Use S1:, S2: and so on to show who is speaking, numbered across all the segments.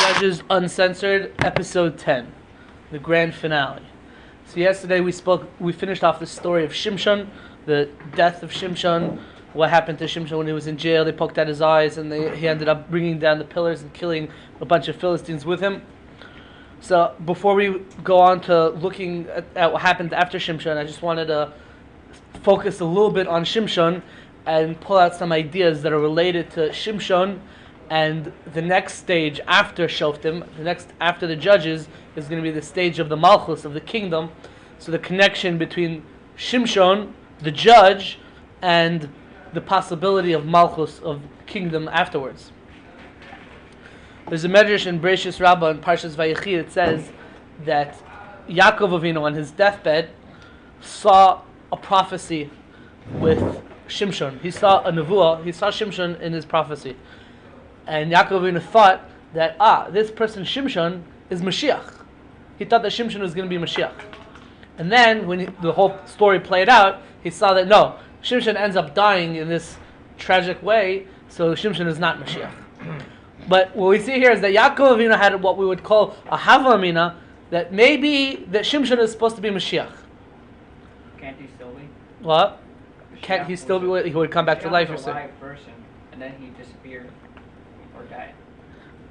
S1: Judges Uncensored, episode 10, the grand finale. So yesterday we finished off the story of Shimshon, the death of Shimshon, what happened to Shimshon when he was in jail. They poked out his eyes and he ended up bringing down the pillars and killing a bunch of Philistines with him. So before we go on to looking at what happened after Shimshon, I just wanted to focus a little bit on Shimshon and pull out some ideas that are related to Shimshon. And the next stage after Shoftim, after the judges, is going to be the stage of the Malchus, of the kingdom. So the connection between Shimshon, the judge, and the possibility of Malchus, of kingdom afterwards. There's a medrash in Bereishis Rabbah in Parshas Vayechi. It says that Yaakov Avinu on his deathbed saw a prophecy with Shimshon. He saw a nevuah. He saw Shimshon in his prophecy. And Yaakov Avinu thought that, this person Shimshon is Mashiach. He thought that Shimshon was going to be Mashiach. And then, when the whole story played out, he saw that no, Shimshon ends up dying in this tragic way, so Shimshon is not Mashiach. But what we see here is that Yaakov Avinu had what we would call a Hava Amina, that maybe that Shimshon is supposed to be Mashiach.
S2: Can't he still be?
S1: What? Can't he still be? He would come back to life, or
S2: so? A live person, and then he disappeared or died.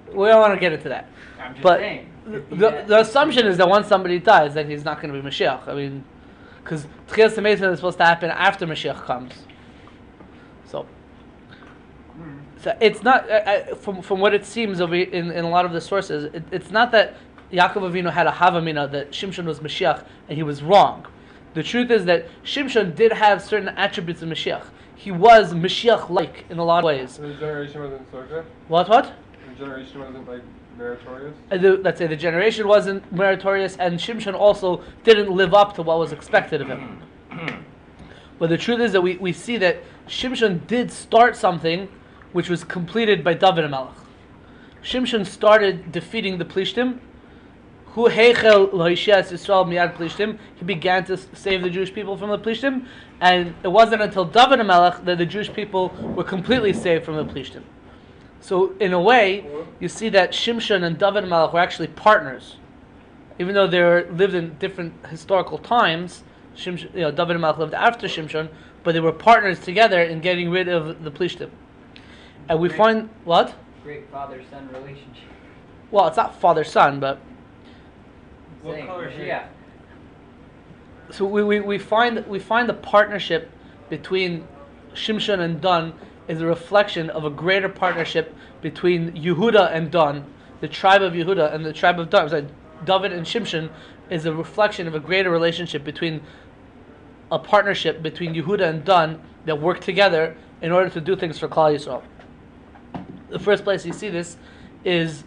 S1: We don't want to get into that.
S2: I'm just
S1: but
S2: saying.
S1: The assumption is that once somebody dies, then he's not going to be Mashiach. I mean, because Tchias HaMesim is supposed to happen after Mashiach comes. So it's not, from what it seems over in a lot of the sources, it's not that Yaakov Avinu had a Havamina that Shimshon was Mashiach and he was wrong. The truth is that Shimshon did have certain attributes of Mashiach. He was Mashiach-like in a lot of ways.
S3: The generation wasn't Sorka?
S1: What?
S3: The generation wasn't meritorious?
S1: Let's say the generation wasn't meritorious, and Shimshon also didn't live up to what was expected of him. But the truth is that we see that Shimshon did start something which was completed by David HaMelech. Shimshon started defeating the Plishtim. He began to save the Jewish people from the Plishtim, and it wasn't until David HaMelech that the Jewish people were completely saved from the Plishtim. So in a way, you see that Shimshon and David HaMelech were actually partners. Even though they lived in different historical times, David HaMelech lived after Shimshon, but they were partners together in getting rid of the Plishtim. And we find, what?
S2: Great father-son relationship.
S1: Well, it's not father-son, but...
S2: What color is he?
S1: So we find the partnership between Shimshon and Dan is a reflection of a greater partnership between Yehudah and Dan, the tribe of Yehudah and the tribe of Dan. David and Shimshon is a reflection of a greater relationship between a partnership between Yehudah and Dan that work together in order to do things for Klal Yisrael. The first place you see this is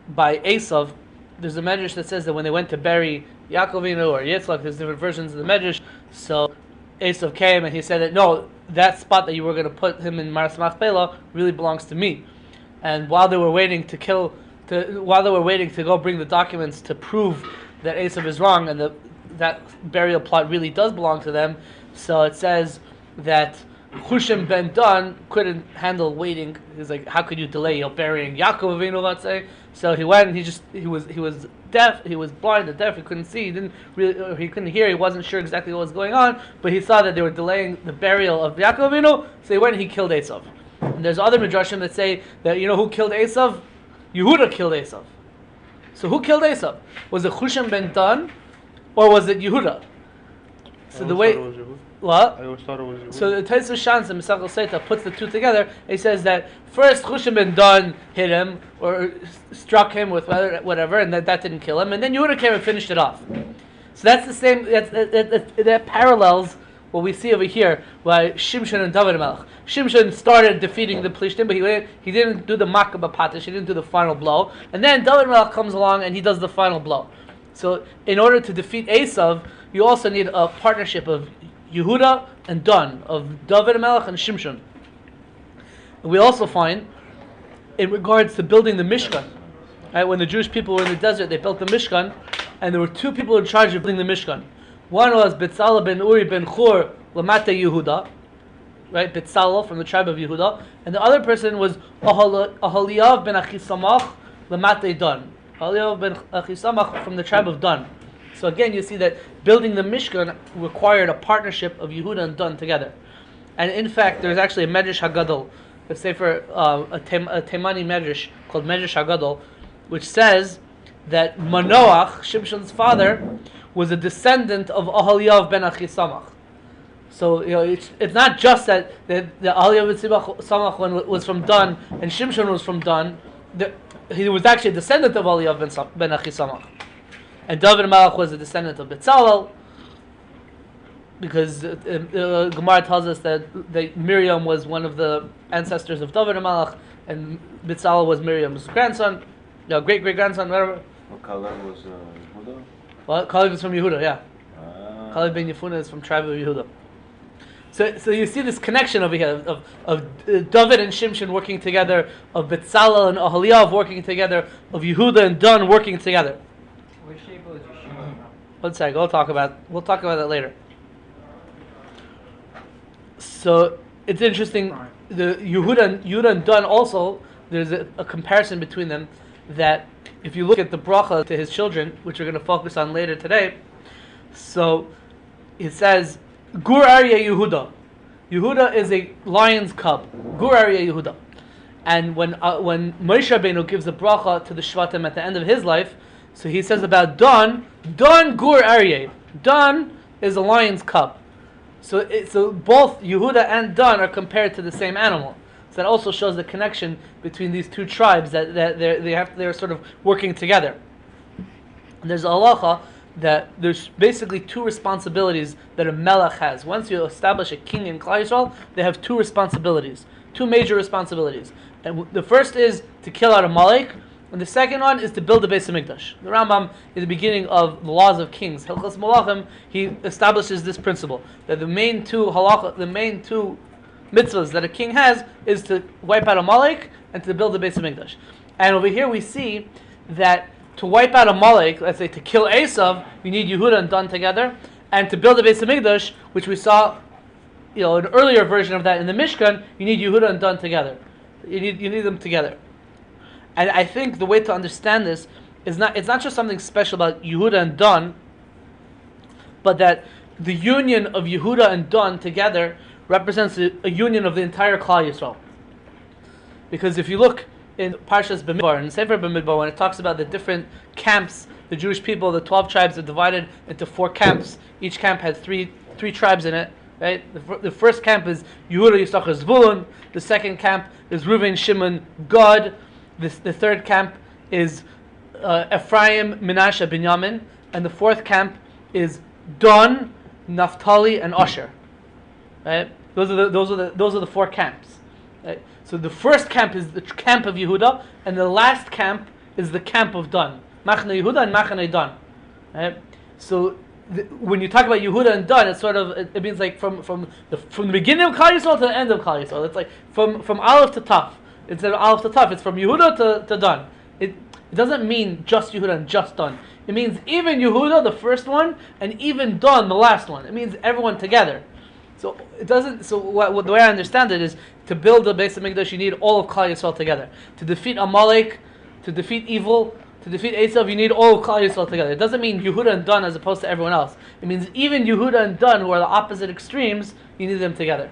S1: by Esav. There's a medrash that says that when they went to bury Yaakov Avinu or Yitzchak, there's different versions of the medrash. So Esav came and he said that no, that spot that you were going to put him in Maras Machpelah really belongs to me. And while they were waiting to go bring the documents to prove that Esav is wrong and that burial plot really does belong to them, so it says that Hushim ben Dan couldn't handle waiting. He's like, how could you delay burying Yaakov Avinu, let's say? So he went and he was deaf, he was blind and deaf, he couldn't see, he couldn't hear, he wasn't sure exactly what was going on, but he saw that they were delaying the burial of Yaakov Avinu, so he went and he killed Esav. And there's other midrashim that say that who killed Esav? Yehudah killed Esav. So who killed Esav? Was it Hushim ben Dan or was it Yehudah? So the way what?
S3: I always thought it was Yehudah.
S1: So the Taisa Shans and Mesachel Seita puts the two together. He says that first Hushim ben Dan hit him or struck him with whatever, and that didn't kill him, and then Yehudah came and finished it off. So that's the same. That parallels what we see over here by Shimshon and David HaMelech. Shimshon started defeating the Plishtim, but he didn't do the Makah B'Patish, he didn't do the final blow, and then David HaMelech comes along and he does the final blow. So in order to defeat Esav, you also need a partnership of Yehudah and Dan, of David HaMelech and Shimshon. And we also find, in regards to building the Mishkan, right, when the Jewish people were in the desert, they built the Mishkan, and there were two people in charge of building the Mishkan. One was Betzalel ben Uri ben Chur Lamata Yehudah, right? Betzalel from the tribe of Yehudah, and the other person was Ahaliyav ben Achisamach Lamate Dan. Aholiav ben Achisamach from the tribe of Dan. So again, you see that building the Mishkan required a partnership of Yehudah and Dan together. And in fact, there's actually a Medrash Hagadol, a sefer, a Temani Medrash called Medrash Hagadol, which says that Manoach, Shimshon's father, was a descendant of Aholiav ben Achisamach. So it's not just that the Aholiav ben Achisamach was from Dan and Shimshon was from Dan. He was actually a descendant of Aholiav ben Achisamach. And David Malach was a descendant of Betzalel, because Gemara tells us that Miriam was one of the ancestors of David Malach, and Betzalel was Miriam's grandson, great-great-grandson, whatever.
S4: Well, Caleb was Yehudah?
S1: Well, Caleb is from Yehudah, yeah. Caleb ben Yefunah is from tribe of Yehudah. So you see this connection over here of David and Shimshon working together, of Betzalel and Aholiav working together, of Yehudah and Dan working together.
S2: Which table is Yeshua?
S1: One sec, we'll talk about that later. So it's interesting. The Yehudah and Dan also, there's a comparison between them, that if you look at the bracha to his children, which we're going to focus on later today, so it says Gur Aryeh Yehudah. Yehudah is a lion's cub. Gur Aryeh Yehudah. And when Moshe Rabbeinu gives a bracha to the Shvatim at the end of his life, so he says about Dan Gur Aryeh. Dan is a lion's cub. So both Yehudah and Dan are compared to the same animal. So that also shows the connection between these two tribes, that they're sort of working together. And there's a halacha that there's basically two responsibilities that a melech has. Once you establish a king in Klal Yisrael, they have two major responsibilities. And the first is to kill out Amalek, and the second one is to build the Beis Hamikdash. The Rambam, in the beginning of the laws of kings, Hilchos Malachim, he establishes this principle, that the main two mitzvahs that a king has is to wipe out Amalek and to build the Beis Hamikdash. And over here we see that to wipe out Amalek, let's say to kill Esav, you need Yehudah and Dan together, and to build the Beis Hamikdash, which we saw, an earlier version of that in the Mishkan, you need Yehudah and Dan together. You need them together. And I think the way to understand this is it's not just something special about Yehudah and Dan, but that the union of Yehudah and Dan together represents a union of the entire Klal Yisrael. Because if you look in Parshas Bamidbar, in Sefer Bamidbar, when it talks about the different camps, the Jewish people, the 12 tribes are divided into 4 camps. Each camp had three tribes in it. Right? The first camp is Yehudah, Yisachar, Zvulun. The second camp is Reuven, Shimon, Gad. The third camp is Ephraim, Menashe, Binyamin, and the fourth camp is Dan, Naphtali, and Asher. Right? Those are the 4 camps. Right? So the first camp is the camp of Yehudah, and the last camp is the camp of Dan, Machne Yehudah and Machne Dan. Right? So when you talk about Yehudah and Dan, it's sort of it means like from the beginning of Klal Yisrael to the end of Klal Yisrael. It's like from Aleph to Taf. Instead of Aleph to Taf, it's from Yehudah to Dan. It doesn't mean just Yehudah and just Dan. It means even Yehudah, the first one, and even Dan, the last one. It means everyone together. So it doesn't. So the way I understand it is, to build the Beis Hamikdash, you need all of Klal Yisrael together. To defeat Amalek, to defeat evil, to defeat Esav, you need all of Klal Yisrael together. It doesn't mean Yehudah and Dan as opposed to everyone else. It means even Yehudah and Dan, who are the opposite extremes, you need them together.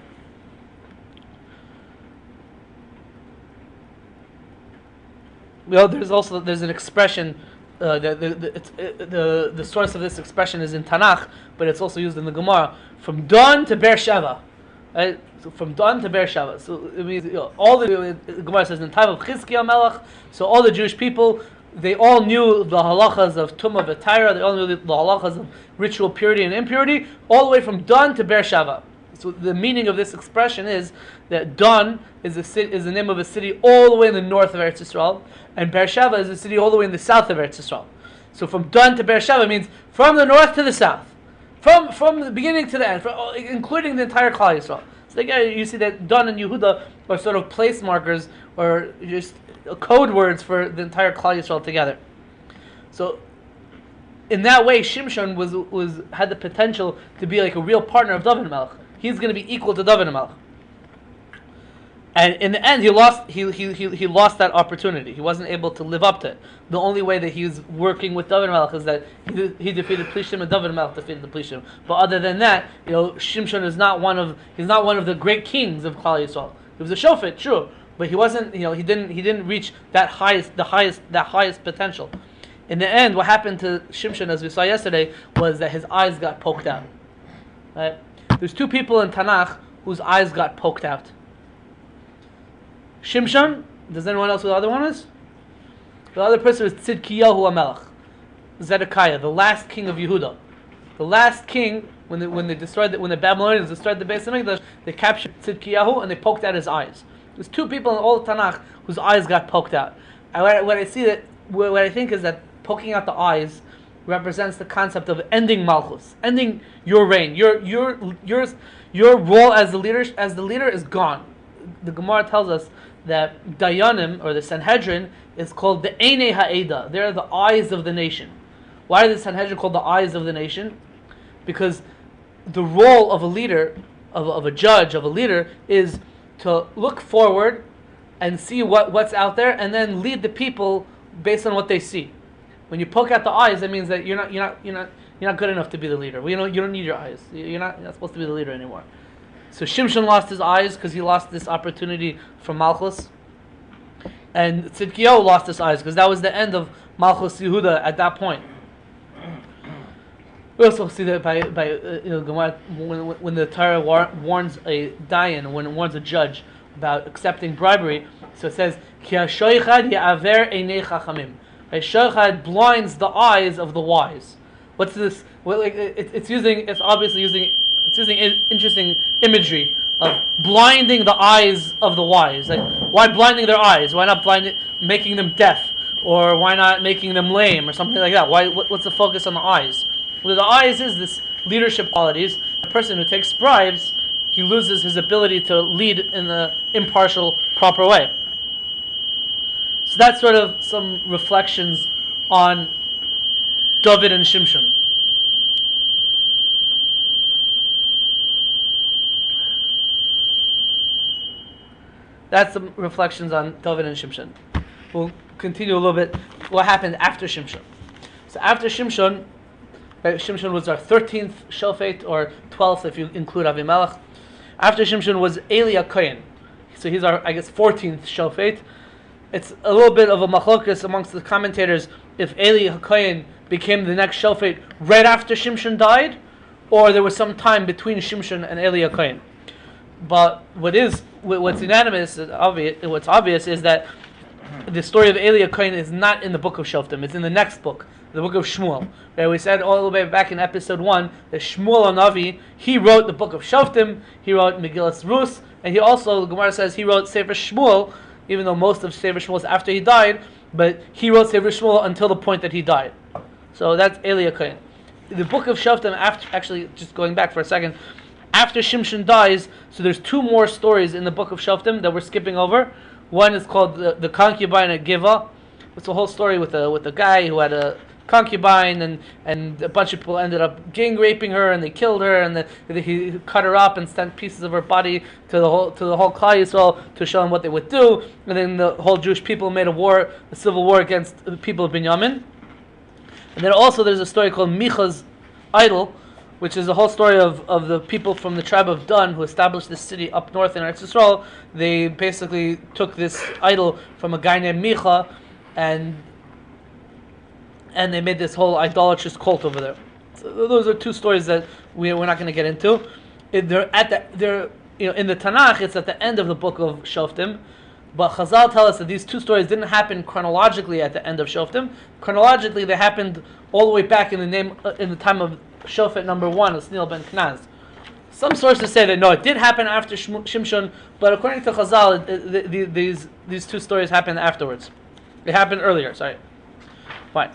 S1: Well, there's an expression. The source of this expression is in Tanakh, but it's also used in the Gemara. From Dan to Beersheba, right? So from Dan to Beersheba. So it means all the Gemara says in the time of Chizkiah Melech. So all the Jewish people, they all knew the halachas of Tumah V'Taira. They all knew the halachas of ritual purity and impurity, all the way from Dan to Beersheba. So the meaning of this expression is that Dan is the name of a city all the way in the north of Eretz Yisrael, and Beersheba is a city all the way in the south of Eretz Yisrael. So from Dan to Beersheba means from the north to the south, from the beginning to the end, including the entire Klal Yisrael. So again, you see that Dan and Yehudah are sort of place markers, or just code words for the entire Klal Yisrael together. So in that way, Shimshon had the potential to be like a real partner of David Melech. He's going to be equal to David Melech. And in the end, he lost that opportunity. He wasn't able to live up to it. The only way that he's working with David Melech is that he defeated Plishtim and David Melech defeated the Plishtim. But other than that, Shimshon is not one of the great kings of Klal Yisrael. He was a shofet, true, but he wasn't. He didn't reach the highest potential. In the end, what happened to Shimshon, as we saw yesterday, was that his eyes got poked out. Right? There's two people in Tanakh whose eyes got poked out. Shimshon. Does anyone else know who the other one is? The other person is Tzidkiyahu HaMelech, Zedekiah, the last king of Yehudah. The last king, when the Babylonians destroyed the Beis Hamikdash, they captured Tzidkiyahu and they poked out his eyes. There's two people in all the Tanakh whose eyes got poked out. And what I think is that poking out the eyes represents the concept of ending Malchus, ending your reign. Your role as the leader is gone. The Gemara tells us that Dayanim, or the Sanhedrin, is called the Einei Ha'eda. They're the eyes of the nation. Why is the Sanhedrin called the eyes of the nation? Because the role of a leader, of a judge, of a leader, is to look forward and see what's out there, and then lead the people based on what they see. When you poke out the eyes, that means that you're not good enough to be the leader. You don't need your eyes. You're not supposed to be the leader anymore. So Shimshon lost his eyes because he lost this opportunity from Malchus, and Tzidkiyahu lost his eyes because that was the end of Malchus Yehudah at that point. We also see that by when the Torah warns a dayan, when it warns a judge about accepting bribery, so it says Ki hashoichad ya'aver einei chachamim. A shoichad blinds the eyes of the wise. What's this? It's using interesting imagery of blinding the eyes of the wise. Like, why blinding their eyes? Why not making them deaf, or why not making them lame, or something like that? What's the focus on the eyes? Well, the eyes is this leadership qualities. A person who takes bribes, he loses his ability to lead in the impartial, proper way. So that's sort of some reflections on David and Shimshon. That's some reflections on David and Shimshon. We'll continue a little bit what happened after Shimshon. So after Shimshon, Shimshon was our 13th Shofet, or 12th if you include Avimelech. After Shimshon was Eli Kohen. So he's our, 14th Shofet. It's a little bit of a machlokas amongst the commentators if Eli Kohen became the next Shofet right after Shimshon died, or there was some time between Shimshon and Eli Kohen. But what's unanimous, what's obvious is that the story of Eli Kohen is not in the book of Shoftim. It's in the next book, the book of Shmuel. Where we said all the way back in episode 1 that Shmuel Navi, he wrote the book of Shoftim, he wrote Megillas Rus, and he also, the Gemara says, he wrote Sefer Shmuel, even though most of Sefer Shmuel is after he died, but he wrote Sefer Shmuel until the point that he died. So that's Eli Kohen. The book of Shoftim, actually, just going back for a second, after Shimshon dies, so there's two more stories in the book of Shoftim that we're skipping over. One is called the concubine at Giva. It's a whole story with a guy who had a concubine, and a bunch of people ended up gang raping her, and they killed her, and he cut her up and sent pieces of her body to the whole Klal Yisrael to show them what they would do. And then the whole Jewish people made a civil war against the people of Binyamin. And then also there's a story called Micha's idol, which is the whole story of the people from the tribe of Dan who established this city up north in Eretz Yisrael. They basically took this idol from a guy named Micha, and they made this whole idolatrous cult over there. So those are two stories that we're not going to get into. In the Tanakh, it's at the end of the book of Shoftim, but Chazal tell us that these two stories didn't happen chronologically at the end of Shoftim. Chronologically, they happened all the way back in the time of Shofet number 1, Osniel ben Knaz. Some sources say that no, it did happen after Shimshon, but according to Chazal, these two stories happened afterwards. They happened earlier. Sorry. Fine.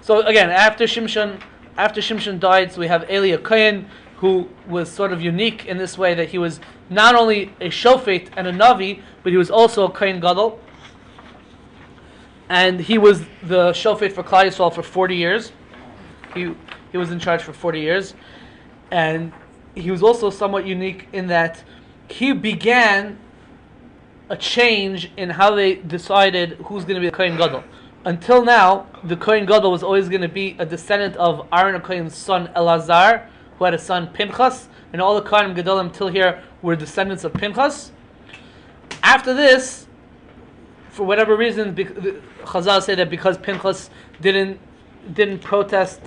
S1: So again, after Shimshon died, so we have Eli Kohen, who was sort of unique in this way that he was not only a Shofet and a Navi, but he was also a Kohen Gadol. And he was the Shofet for Klal Yisrael for 40 years. He was in charge for 40 years. And he was also somewhat unique in that he began a change in how they decided who's going to be the Kohen Gadol. Until now, the Kohen Gadol was always going to be a descendant of Aaron Kohen's son Elazar, who had a son Pinchas, and all the Kohen Gadolim till here were descendants of Pinchas. After this, for whatever reason, Chazal say that because Pinchas didn't protest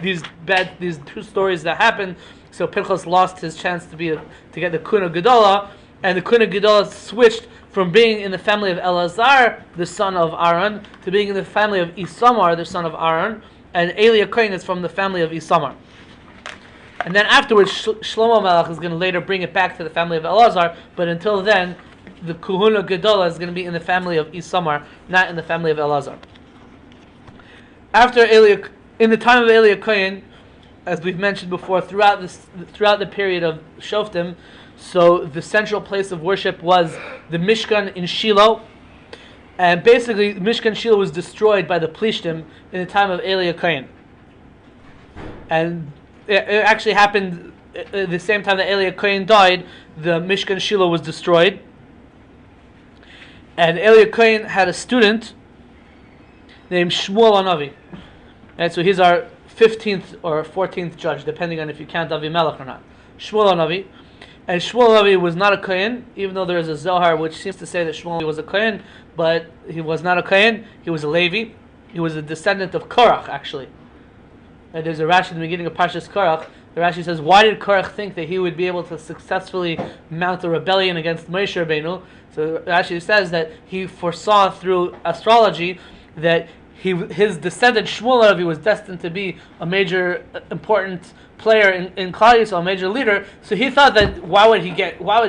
S1: these two stories that happened, so Pinchas lost his chance to get the Kuna Gedola, and the Kuna Gedola switched from being in the family of Elazar, the son of Aaron, to being in the family of Isamar, the son of Aaron, and Eli Kohen is from the family of Isamar. And then afterwards, Shlomo Melech is going to later bring it back to the family of Elazar, but until then, the Kuna Gedola is going to be in the family of Isamar, not in the family of Elazar. In the time of Eli Kohen, as we've mentioned before, throughout the period of Shoftim, so the central place of worship was the Mishkan in Shiloh, and basically Mishkan Shiloh was destroyed by the Plishtim in the time of Eli Kohen. And it actually happened at the same time that Eli Kohen died, the Mishkan Shiloh was destroyed. And Eli Kohen had a student named Shmuel Hanavi. And so he's our 15th or 14th judge, depending on if you count Avimelech or not. Shmuel Hanavi. And Shmuel Hanavi was not a Kohen, even though there is a Zohar which seems to say that Shmuel was a Kohen, but he was not a Kohen, he was a Levi. He was a descendant of Korach, actually. And there's a Rashi in the beginning of Parshas Korach. The Rashi says, why did Korach think that he would be able to successfully mount a rebellion against Moshe Rabbeinu? So Rashi says that he foresaw through astrology that his descendant Shmuel Hanavi was destined to be a major important player in Klal Yisrael, a major leader. So he thought that why would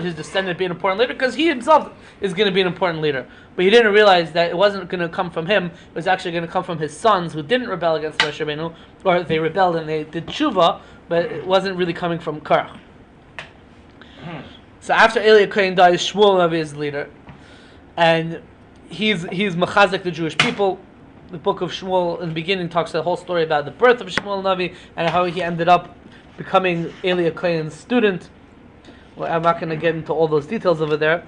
S1: his descendant be an important leader? Because he himself is going to be an important leader. But he didn't realize that it wasn't going to come from him. It was actually going to come from his sons who didn't rebel against Moshe Rabbeinu, or they rebelled and they did tshuva, but it wasn't really coming from Korach. So after Eli Kohen dies, Shmuel Hanavi is leader, and he's mechazik the Jewish people. The book of Shmuel in the beginning talks the whole story about the birth of Shmuel Hanavi and how he ended up becoming Eli Kohen's student. Well, I'm not going to get into all those details over there,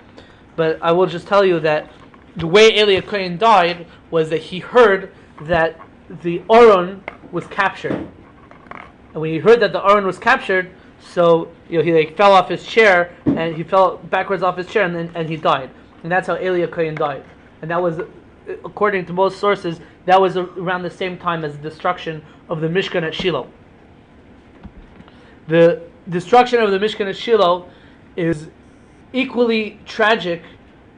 S1: but I will just tell you that the way Eli Kohen died was that he heard that the Aron was captured, and when he heard that the Aron was captured, so he fell off his chair and he fell backwards off his chair and he died, and that's how Eli Kohen died, and that was, according to most sources, that was around the same time as the destruction of the Mishkan at Shiloh. The destruction of the Mishkan at Shiloh is equally tragic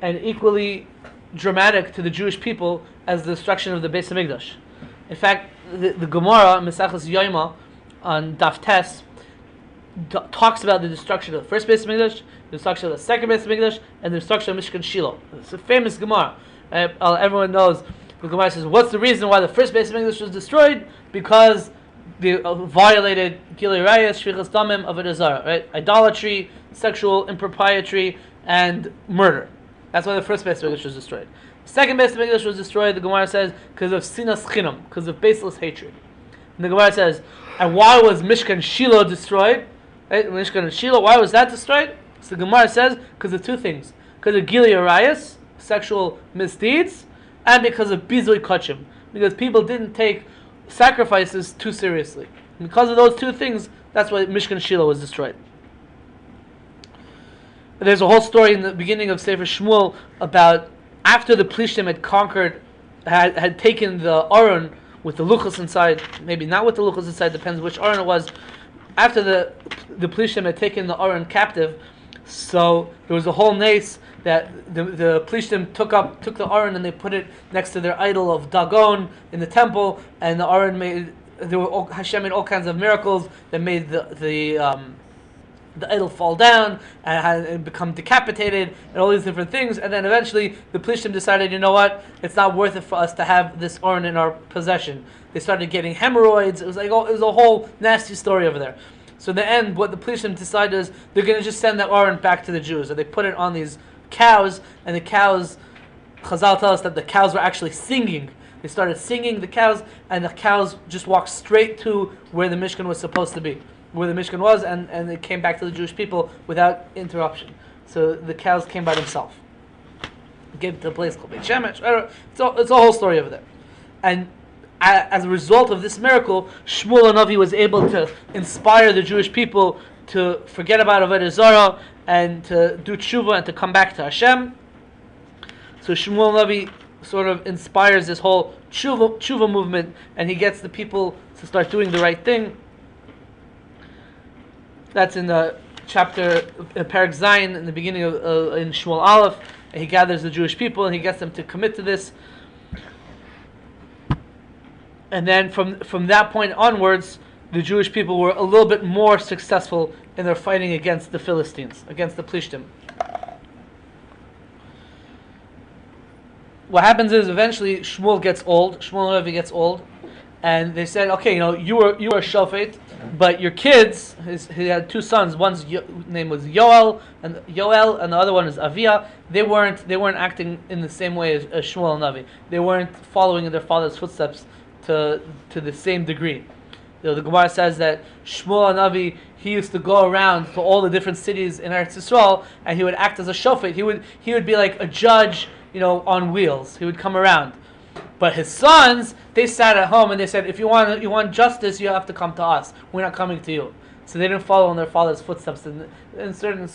S1: and equally dramatic to the Jewish people as the destruction of the Beis HaMikdash. In fact, the Gemara, Mesachos Yoima, on Daf Tes, talks about the destruction of the first Beis HaMikdash, the destruction of the second Beis HaMikdash, and the destruction of Mishkan Shiloh. It's a famous Gemara. Everyone knows. The Gemara says, what's the reason why the first Beis HaMikdash was destroyed? Because they violated Gilui Rayos, Shvichas Damim, Avodah Zarah, right? Idolatry, sexual impropriety, and murder. That's why the first Beis HaMikdash was destroyed. The second Beis HaMikdash was destroyed, the Gemara says, because of sinas chinam, because of baseless hatred. And the Gemara says, and why was Mishkan Shiloh destroyed? Right? Mishkan Shiloh, why was that destroyed? So the Gemara says, because of two things. Because of Gilui Rayos, sexual misdeeds, and because of bizui kachim, because people didn't take sacrifices too seriously. And because of those two things, that's why Mishkan Shiloh was destroyed. There's a whole story in the beginning of Sefer Shmuel about after the Plishtim had taken the Aron with the luchos inside, maybe not with the luchos inside, depends which Aron it was. After the Plishtim had taken the Aron captive, so there was a whole nace that the Plishtim took the Aron and they put it next to their idol of Dagon in the temple, and the Aron Hashem made all kinds of miracles that made the idol fall down and become decapitated and all these different things, and then eventually the Plishtim decided, you know what, it's not worth it for us to have this Aron in our possession. They started getting hemorrhoids. It was a whole nasty story over there. So in the end, what the Plishtim decided is they're going to just send that Aron back to the Jews. So they put it on these cows, and the cows, Chazal tell us that the cows were actually singing. They started singing, the cows, and the cows just walked straight to where the Mishkan was supposed to be, where the Mishkan was, and it came back to the Jewish people without interruption. So the cows came by themselves. gave it to a place called Beit Shemesh. It's a whole story over there. And as a result of this miracle, Shmuel Hanavi was able to inspire the Jewish people to forget about Avodah Zarah and to do tshuva and to come back to Hashem. So Shmuel Hanavi sort of inspires this whole tshuva movement, and he gets the people to start doing the right thing. That's in the chapter Perek Zayin in the beginning of in Shmuel Aleph. And he gathers the Jewish people and he gets them to commit to this. And then from that point onwards, the Jewish people were a little bit more successful in their fighting against the Philistines, against the Plishtim. What happens is eventually Shmuel Hanavi gets old, and they said, okay, you were a shofet, but your kids, he had two sons. One's name was Yoel, and the other one is Avia. They weren't acting in the same way as Shmuel Hanavi. They weren't following in their father's footsteps to the same degree. The Gemara says that Shmuel Hanavi, he used to go around to all the different cities in Eretz Yisrael, and he would act as a shofet. He would be like a judge, on wheels. He would come around. But his sons, they sat at home and they said, if you want justice, you have to come to us. We're not coming to you. So they didn't follow in their father's footsteps in certain,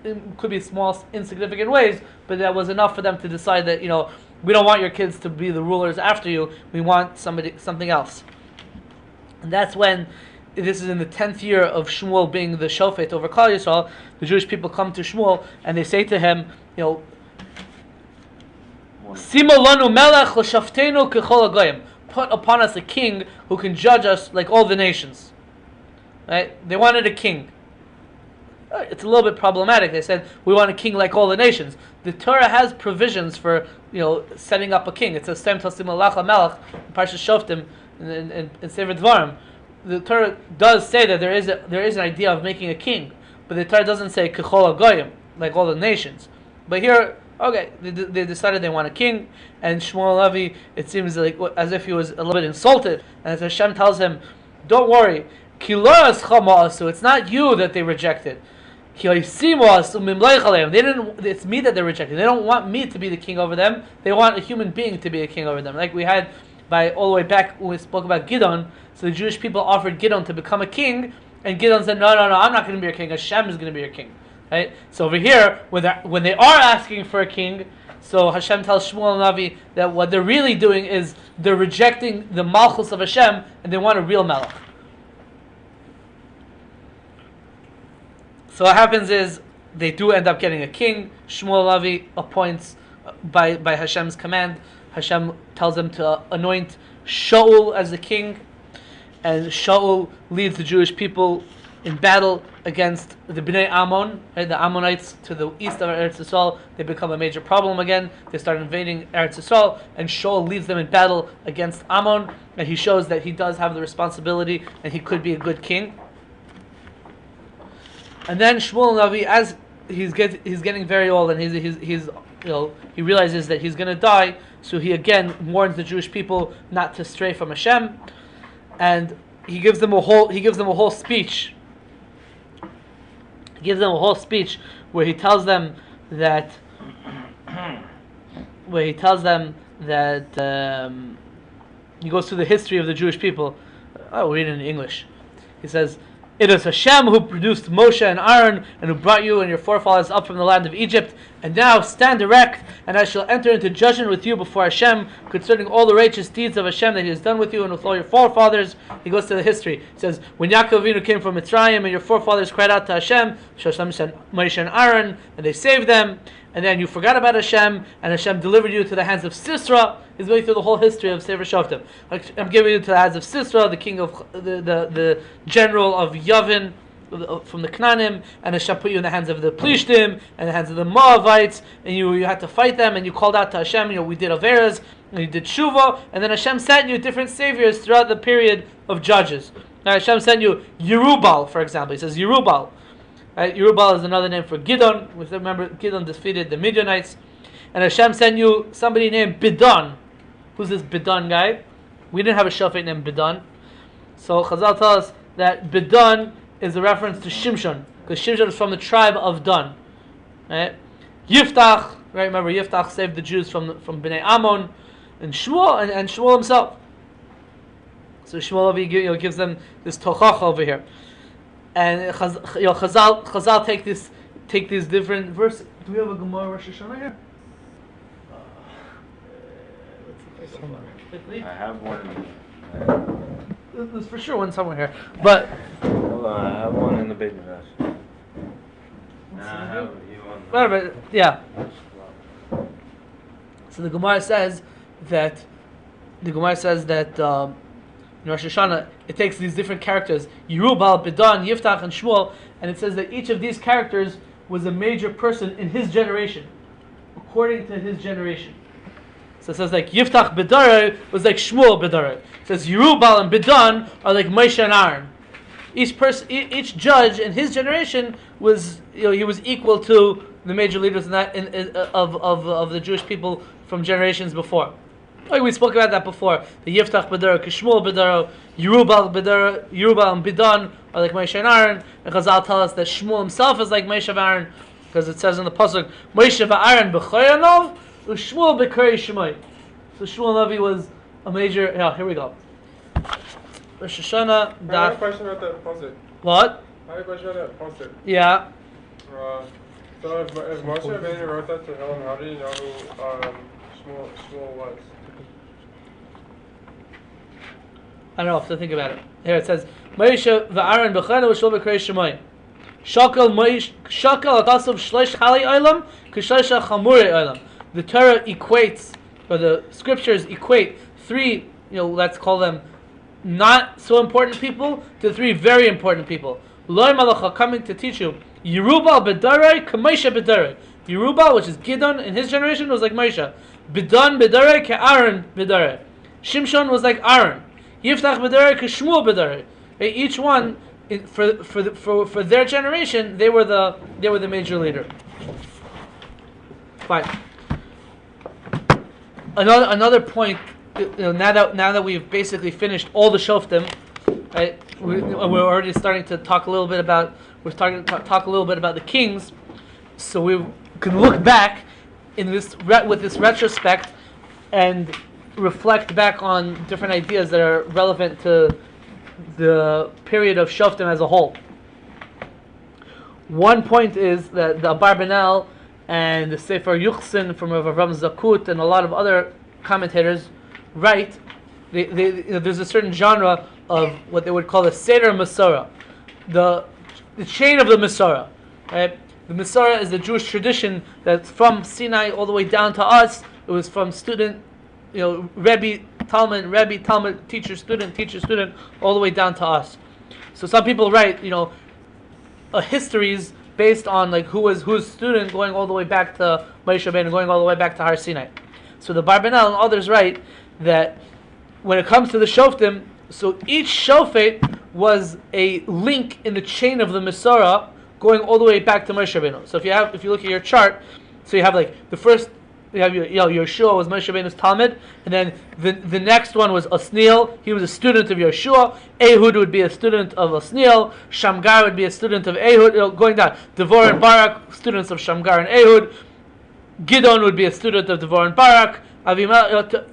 S1: it could be small, insignificant ways, but that was enough for them to decide that, we don't want your kids to be the rulers after you. We want something else. And that's when, this is in the 10th year of Shmuel being the shofet over Klal Yisrael, the Jewish people come to Shmuel and they say to him, Sima lanu melech l'shaftenu kechol hagoyim. Put upon us a king who can judge us like all the nations. Right? They wanted a king. It's a little bit problematic. They said, we want a king like all the nations. The Torah has provisions for, setting up a king. It says, Stem tasim alach melech in Parshas Shoftim in Sefer Dvarim. The Torah does say that there is an idea of making a king, but the Torah doesn't say kechol hagoyim, like all the nations. But here, okay, they decided they want a king, and Shmuel Hanavi, it seems like as if he was a little bit insulted. And as Hashem tells him, don't worry, it's not you that they rejected. It's me that they're rejecting. They don't want me to be the king over them. They want a human being to be a king over them. Like we had all the way back when we spoke about Gidon. So the Jewish people offered Gidon to become a king, and Gidon said, no, I'm not going to be your king. Hashem is going to be your king. Right? So over here, when they are asking for a king, so Hashem tells Shmuel Hanavi that what they're really doing is they're rejecting the malchus of Hashem and they want a real melech. So what happens is they do end up getting a king. Shmuel Hanavi appoints by Hashem's command. Hashem tells them to anoint Shaul as the king, and Shaul leads the Jewish people in battle against the Bnei Ammon, right? The Ammonites to the east of Eretz Yisrael. They become a major problem again. They start invading Eretz Yisrael, and Shaul leads them in battle against Ammon, and he shows that he does have the responsibility and he could be a good king. And then Shmuel Hanavi, as he's getting very old, and he's he realizes that he's going to die, so he again warns the Jewish people not to stray from Hashem, and he gives them a whole speech. He gives them a whole speech where he tells them that he goes through the history of the Jewish people. I'll read it in English. He says, "It is Hashem who produced Moshe and Aaron, and who brought you and your forefathers up from the land of Egypt. And now stand erect, and I shall enter into judgment with you before Hashem concerning all the righteous deeds of Hashem that He has done with you and with all your forefathers." He goes to the history. He says, when Yaakov Avinu came from Mitzrayim, and your forefathers cried out to Hashem, Hashem sent Moshe and Aaron, and they saved them. And then you forgot about Hashem, and Hashem delivered you to the hands of Sisera. He's going through the whole history of Sefer Shoftim. I'm giving you to the hands of Sisera, the king of the general of Yavin, from the Knanim, and Hashem put you in the hands of the Plishtim and the hands of the Moavites, and you had to fight them, and you called out to Hashem. We did Averas, and you did Shuvah, and then Hashem sent you different saviors throughout the period of Judges. Now Hashem sent you Yerubal, for example. He says Yerubal. Right? Yerubal is another name for Gidon. Remember, Gidon defeated the Midianites. And Hashem sent you somebody named Bidon. Who's this Bidon guy? We didn't have a shofet named Bidon. So Chazal tells us that Bidon is a reference to Shimshon, because Shimshon is from the tribe of Dan. Right? Yiftach, right? Remember, Yiftach saved the Jews from Bnei Ammon, and Shmuel and Shmuel himself. So Shmuel gives them this tochacha over here, and Chazal take these different verses. Do we have a Gemara Rosh Hashanah here?
S4: I have one.
S1: There's for sure one somewhere here, but
S4: Hold on, I have one in the big mess. I have you on the...
S1: whatever. Yeah. So the Gemara says that in Rosh Hashanah it takes these different characters, Yerubal, Bedan, Yiftach, and Shmuel, and it says that each of these characters was a major person in his generation, according to his generation. So it says like Yiftach Bedare was like Shmuel Bedare. It says Yerubal and Bedan are like Moshe and Aaron. Each judge in his generation was, he was equal to the major leaders of the Jewish people from generations before. Like we spoke about that before. The Yiftach Bedara, Shmuel Bedara, Yerubal and Bedan are like Moshe and Aaron. And Chazal tell us that Shmuel himself is like Moshe and Aaron, because it says in the pasuk, Moshe v'Aaron b'choyanov, u'Shmuel b'karei Shemai. So Shmuel Navi was a major. Yeah, here we go. Rosh Hashanah.
S3: I have a question about that deposit.
S1: What?
S3: I have a question about that deposit.
S1: Yeah.
S3: So if Moshe Rabbeinu wrote that to him, how do you know who Shmuel was?
S1: I don't know, I have to think about it. Here it says, Moshe v'Aaron b'chana v'shul b'krei Shemai. Shakal akasav shleish chali olam k'shleisha chamurei olam. The Torah equates, or the scriptures equate three, let's call them not so important people to three very important people. Loi malacha, coming to teach you. Yerubal b'darei k'Moshe b'darei. Yerubal, which is Gidon in his generation, was like Moshe. Bedan b'darei k'Aaron b'darei. Shimshon was like Aaron. Yiftach b'darei k'Shmuel b'darei. Each one, for their generation, they were the major leader. Fine. Another point. Now that we've basically finished all the Shoftim, right? We're already starting to talk a little bit about. We're starting to talk a little bit about the kings, so we can look back in this with this retrospect and reflect back on different ideas that are relevant to the period of Shoftim as a whole. One point is that the Abarbanel and the Sefer Yuchsin from Rav Avram Zakut and a lot of other commentators write. There's a certain genre of what they would call the Seder Masorah, the chain of the Masorah. Right? The Masorah is the Jewish tradition that's from Sinai all the way down to us. It was from student, Rebbe, Talmud, teacher, student, all the way down to us. So some people write, histories based on like who's student, going all the way back to Moshe Rabbeinu, going all the way back to Har Sinai. So the Barbanel and others write that when it comes to the Shoftim, so each Shofet was a link in the chain of the Masorah, going all the way back to Moshe Rabbeinu. So if you look at your chart, so you have like the first. You have Yeshua was Moshe Rabbeinu's Talmud, and then the next one was Osniel. He was a student of Yeshua. Ehud would be a student of Osniel. Shamgar would be a student of Ehud. Going down, Devorah and Barak, students of Shamgar and Ehud. Gidon would be a student of Devorah and Barak.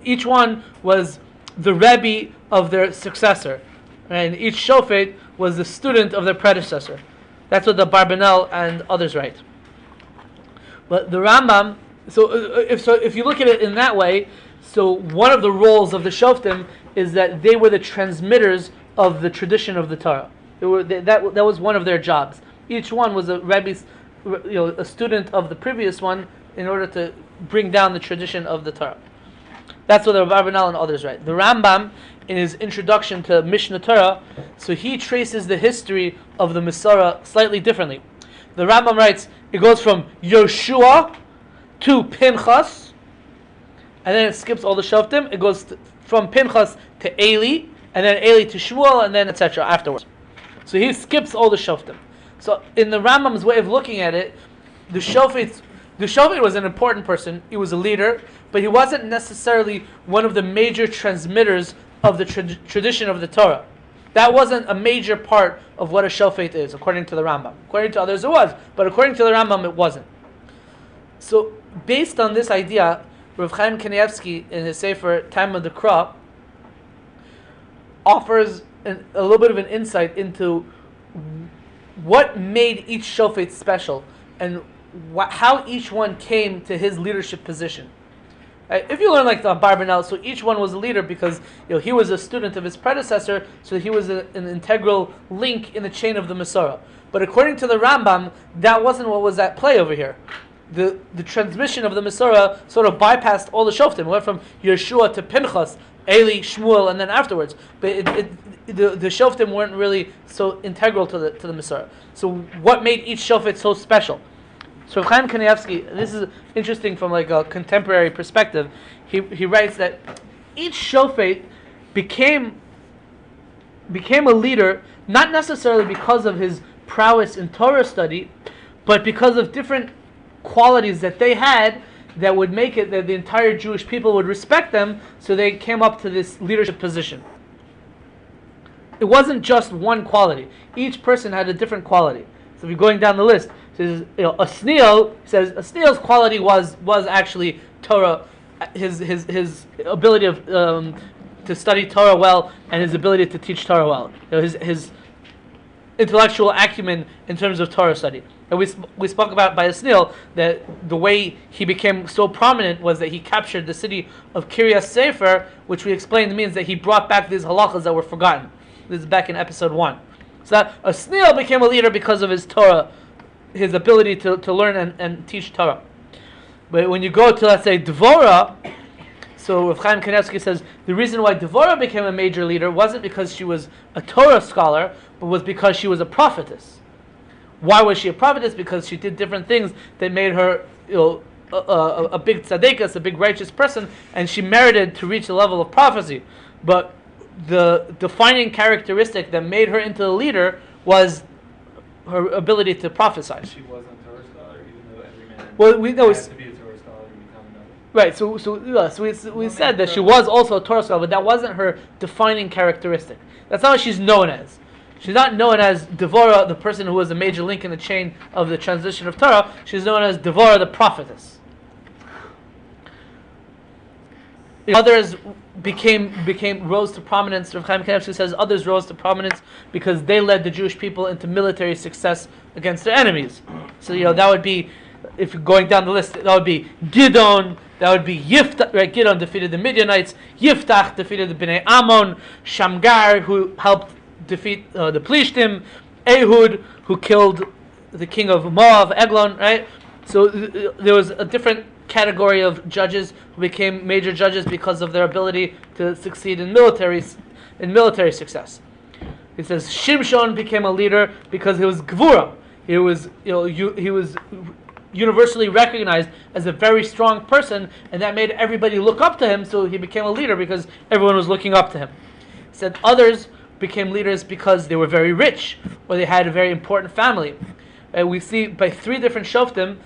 S1: Each one was the Rebbe of their successor, and each Shofet was the student of their predecessor. That's what the Barbanel and others write. But the Rambam. So if you look at it in that way, so one of the roles of the Shoftim is that they were the transmitters of the tradition of the Torah. That was one of their jobs. Each one was a Rebbe's, a student of the previous one, in order to bring down the tradition of the Torah. That's what the Barbanel and others write. The Rambam, in his introduction to Mishnah Torah, so he traces the history of the Masorah slightly differently. The Rambam writes, it goes from Yoshua to Pinchas, and then it skips all the Shoftim. It goes from Pinchas to Eli, and then Eli to Shmuel, and then etc. afterwards. So he skips all the Shoftim. So in the Rambam's way of looking at it, the Shofet was an important person. He was a leader, but he wasn't necessarily one of the major transmitters of the tradition of the Torah. That wasn't a major part of what a Shofet is, according to the Rambam. According to others, it was, but according to the Rambam, it wasn't. So based on this idea, Rav Chaim Kanievsky in his Sefer Time of the Crop offers a little bit of an insight into what made each shofet special and how each one came to his leadership position. If you learn like the Barbanel, so each one was a leader because he was a student of his predecessor, so he was an integral link in the chain of the Masorah. But according to the Rambam, that wasn't what was at play over here. The transmission of the Masorah sort of bypassed all the Shoftim. It went from Yeshua to Pinchas, Eli, Shmuel, and then afterwards. But the Shoftim weren't really so integral to the Masorah. So what made each Shofet so special? So Chaim Kanievsky, this is interesting from like a contemporary perspective. He writes that each Shofet became a leader not necessarily because of his prowess in Torah study, but because of different qualities that they had that would make it that the entire Jewish people would respect them, so they came up to this leadership position. It wasn't just one quality. Each person had a different quality. So if you're going down the list, says Asniel's quality was actually Torah, his ability of to study Torah well and his ability to teach Torah well. His intellectual acumen in terms of Torah study. And we spoke about by Asniel that the way he became so prominent was that he captured the city of Kiryas Sefer, which we explained means that he brought back these halachas that were forgotten. This is back in episode 1. So that Asniel became a leader because of his Torah, his ability to learn and teach Torah. But when you go to, let's say, Dvorah, so Rav Chaim Kanievsky says the reason why Dvorah became a major leader wasn't because she was a Torah scholar, but was because she was a prophetess. Why was she a prophetess? Because she did different things that made her a big tzaddikas, a big righteous person, and she merited to reach the level of prophecy. But the defining characteristic that made her into a leader was her ability to prophesy.
S5: She wasn't a Torah scholar, even though every man
S1: has
S5: to be a Torah scholar to become another.
S1: Right, so we said that she was also a Torah scholar, but that wasn't her defining characteristic. That's not what she's known as. She's not known as Devorah, the person who was a major link in the chain of the transition of Torah. She's known as Devorah, the prophetess. Others rose to prominence. Rav Chaim Kanievsky says others rose to prominence because they led the Jewish people into military success against their enemies. So that would be, if you're going down the list, that would be Gidon, that would be Yiftach. Right, Gidon defeated the Midianites. Yiftach defeated the Bnei Ammon. Shamgar, who helped defeat the Plishtim. Ehud, who killed the king of Moab, Eglon. Right, so there was a different category of judges who became major judges because of their ability to succeed in military success. He says Shimshon became a leader because he was Gvura. He was universally recognized as a very strong person, and that made everybody look up to him. So he became a leader because everyone was looking up to him. He said others became leaders because they were very rich or they had a very important family. And we see by 3 different Shoftim,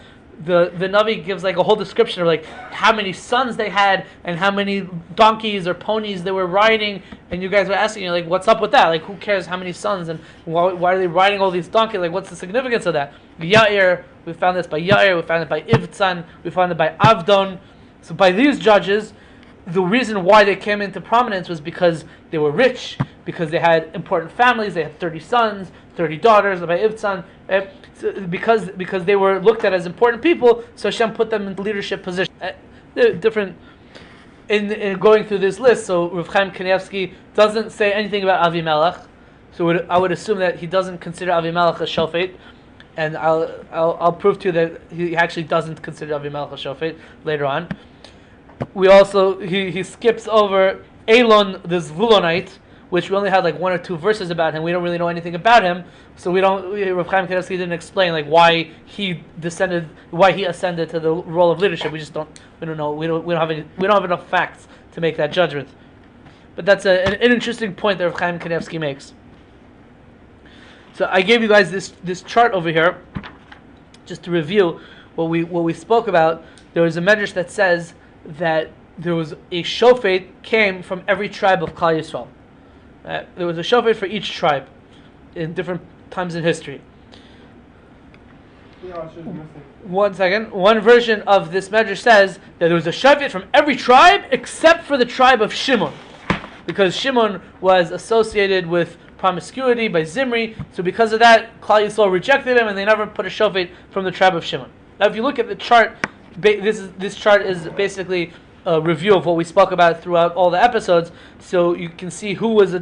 S1: the Navi gives like a whole description of like how many sons they had and how many donkeys or ponies they were riding, and you guys were asking like, what's up with that? Like, who cares how many sons and why are they riding all these donkeys? Like, what's the significance of that? Yair, we found this by Yair, we found it by Ivtzan, we found it by Avdon. So by these judges, the reason why they came into prominence was because they were rich, because they had important families. They had 30 sons, 30 daughters. By Ivtzan, because they were looked at as important people, so Hashem put them in leadership position. Different in going through this list. So Rav Chaim Kanievsky doesn't say anything about Avimelech. So I would assume that he doesn't consider Avimelech a shofet, and I'll prove to you that he actually doesn't consider Avimelech a shofet later on. We also he skips over Elon the Zvulonite, which we only had like 1 or 2 verses about him. We don't really know anything about him, so Rav Chaim Kanievsky didn't explain like why he ascended to the role of leadership. We don't know. We don't have enough facts to make that judgment. But that's an interesting point that Rav Chaim Kanievsky makes. So I gave you guys this chart over here, just to review what we spoke about. There was a medrash that says that there was a shofet came from every tribe of Klal Yisrael. There was a shofet for each tribe in different times in history.
S3: Yeah, she's missing.
S1: 1 second. One version of this medrash says that there was a shofet from every tribe except for the tribe of Shimon, because Shimon was associated with promiscuity by Zimri. So because of that, Klal Yisrael rejected him, and they never put a shofet from the tribe of Shimon. Now, if you look at the chart, this chart is basically a review of what we spoke about throughout all the episodes. So you can see who was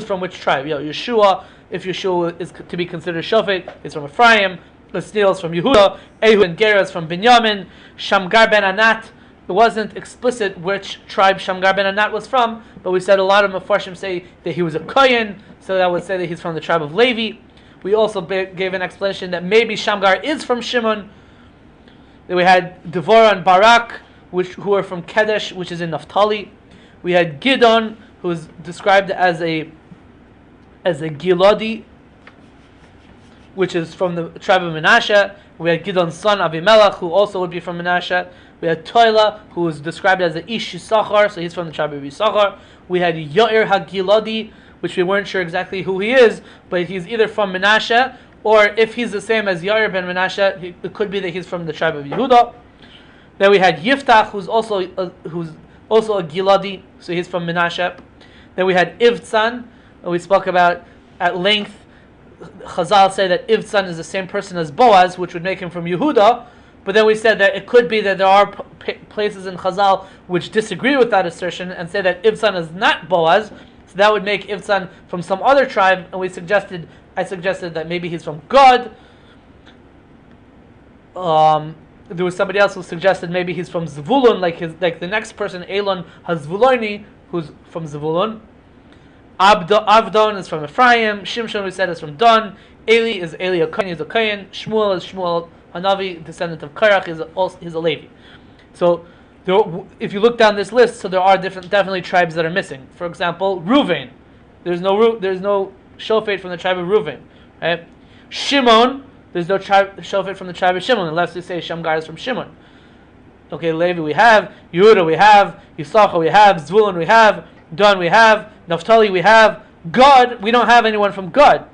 S1: from which tribe. Yeshua, if Yeshua is to be considered shofet, is from Ephraim. Lisnil is from Yehudah, Ehud and Gera is from Binyamin, Shamgar ben Anat. It wasn't explicit which tribe Shamgar ben Anat was from, but we said a lot of Mefarshim say that he was a Kohen, so that would say that he's from the tribe of Levi. We also gave an explanation that maybe Shamgar is from Shimon. Then we had Devorah and Barak, who are from Kedesh, which is in Naphtali. We had Gidon, who is described as a Giladi, which is from the tribe of Menashe. We had Gidon's son Avimelech, who also would be from Menashe. We had Toila, who is described as an Ish Yisachar, so he's from the tribe of Yisachar. We had Yair HaGiladi, which we weren't sure exactly who he is, but he's either from Menashe, or if he's the same as Yair ben Menashe, it could be that he's from the tribe of Yehudah. Then we had Yiftach, who's also a Giladi, so he's from Menashe. Then we had Ivtzan, and we spoke about at length. Chazal say that Ivtzan is the same person as Boaz, which would make him from Yehudah. But then we said that it could be that there are places in Chazal which disagree with that assertion and say that Ivtzan is not Boaz. So that would make Ivtzan from some other tribe. And I suggested that maybe he's from Gad. There was somebody else who suggested maybe he's from Zvulun, like the next person, Elon Hazvuloni, who's from Zvulun. Avdon is from Ephraim. Shimshon, we said, is from Dan. Eli is Eli a Kohen, he's a Kohen. Shmuel is Shmuel Hanavi, descendant of Korach, he's a Levi. So if you look down this list, so there are definitely tribes that are missing. For example, Reuven. There's no shofet from the tribe of Reuven. Right? Shimon, there's no shofet from the tribe of Shimon, unless we say Shamgar is from Shimon. Okay, Levi we have, Yehudah we have, Yisachar we have, Zvulun we have, Dan we have, Naphtali we have, Gad, we don't have anyone from Gad.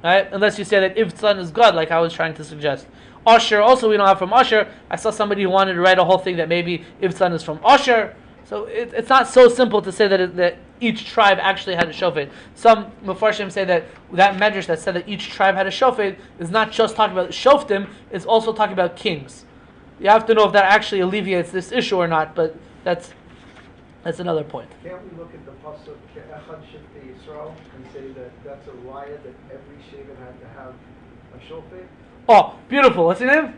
S1: Right? Unless you say that Ivtzan is Gad, like I was trying to suggest. Asher, also we don't have from Asher. I saw somebody who wanted to write a whole thing that maybe Ivtzan is from Asher. So it's not so simple to say that each tribe actually had a shofet. Some Mefarshim say that medrash that said that each tribe had a shofet is not just talking about Shoftim, it's also talking about kings. You have to know if that actually alleviates this issue or not, but that's another point.
S6: Can't we look at the pasuk Echad Shiftei Yisrael and say that that's a raya that every Shevet had to have a shofet?
S1: Oh, beautiful. What's your name?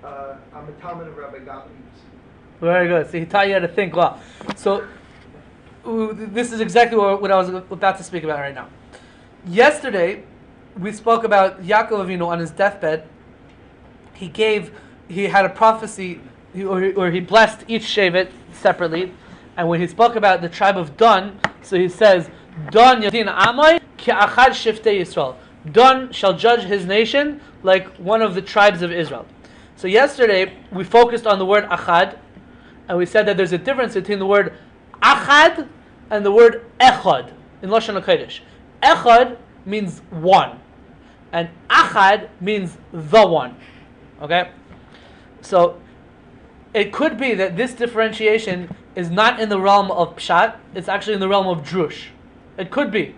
S6: I'm a Talmud of Rabbi Gottlieb's.
S1: Very good. So he taught you how to think well. So this is exactly what I was about to speak about right now. Yesterday, we spoke about Yaakov Avinu on his deathbed. He had a prophecy, or he blessed each Shevet separately. And when he spoke about the tribe of Dan, so he says, Dan yadin amay ki achad shiftei Yisrael. Dan shall judge his nation like one of the tribes of Israel. So yesterday, we focused on the word achad, and we said that there's a difference between the word achad and the word echad in Lashon HaKodesh. Echad means one, and achad means the one. Okay? So, it could be that this differentiation is not in the realm of pshat, it's actually in the realm of drush. It could be,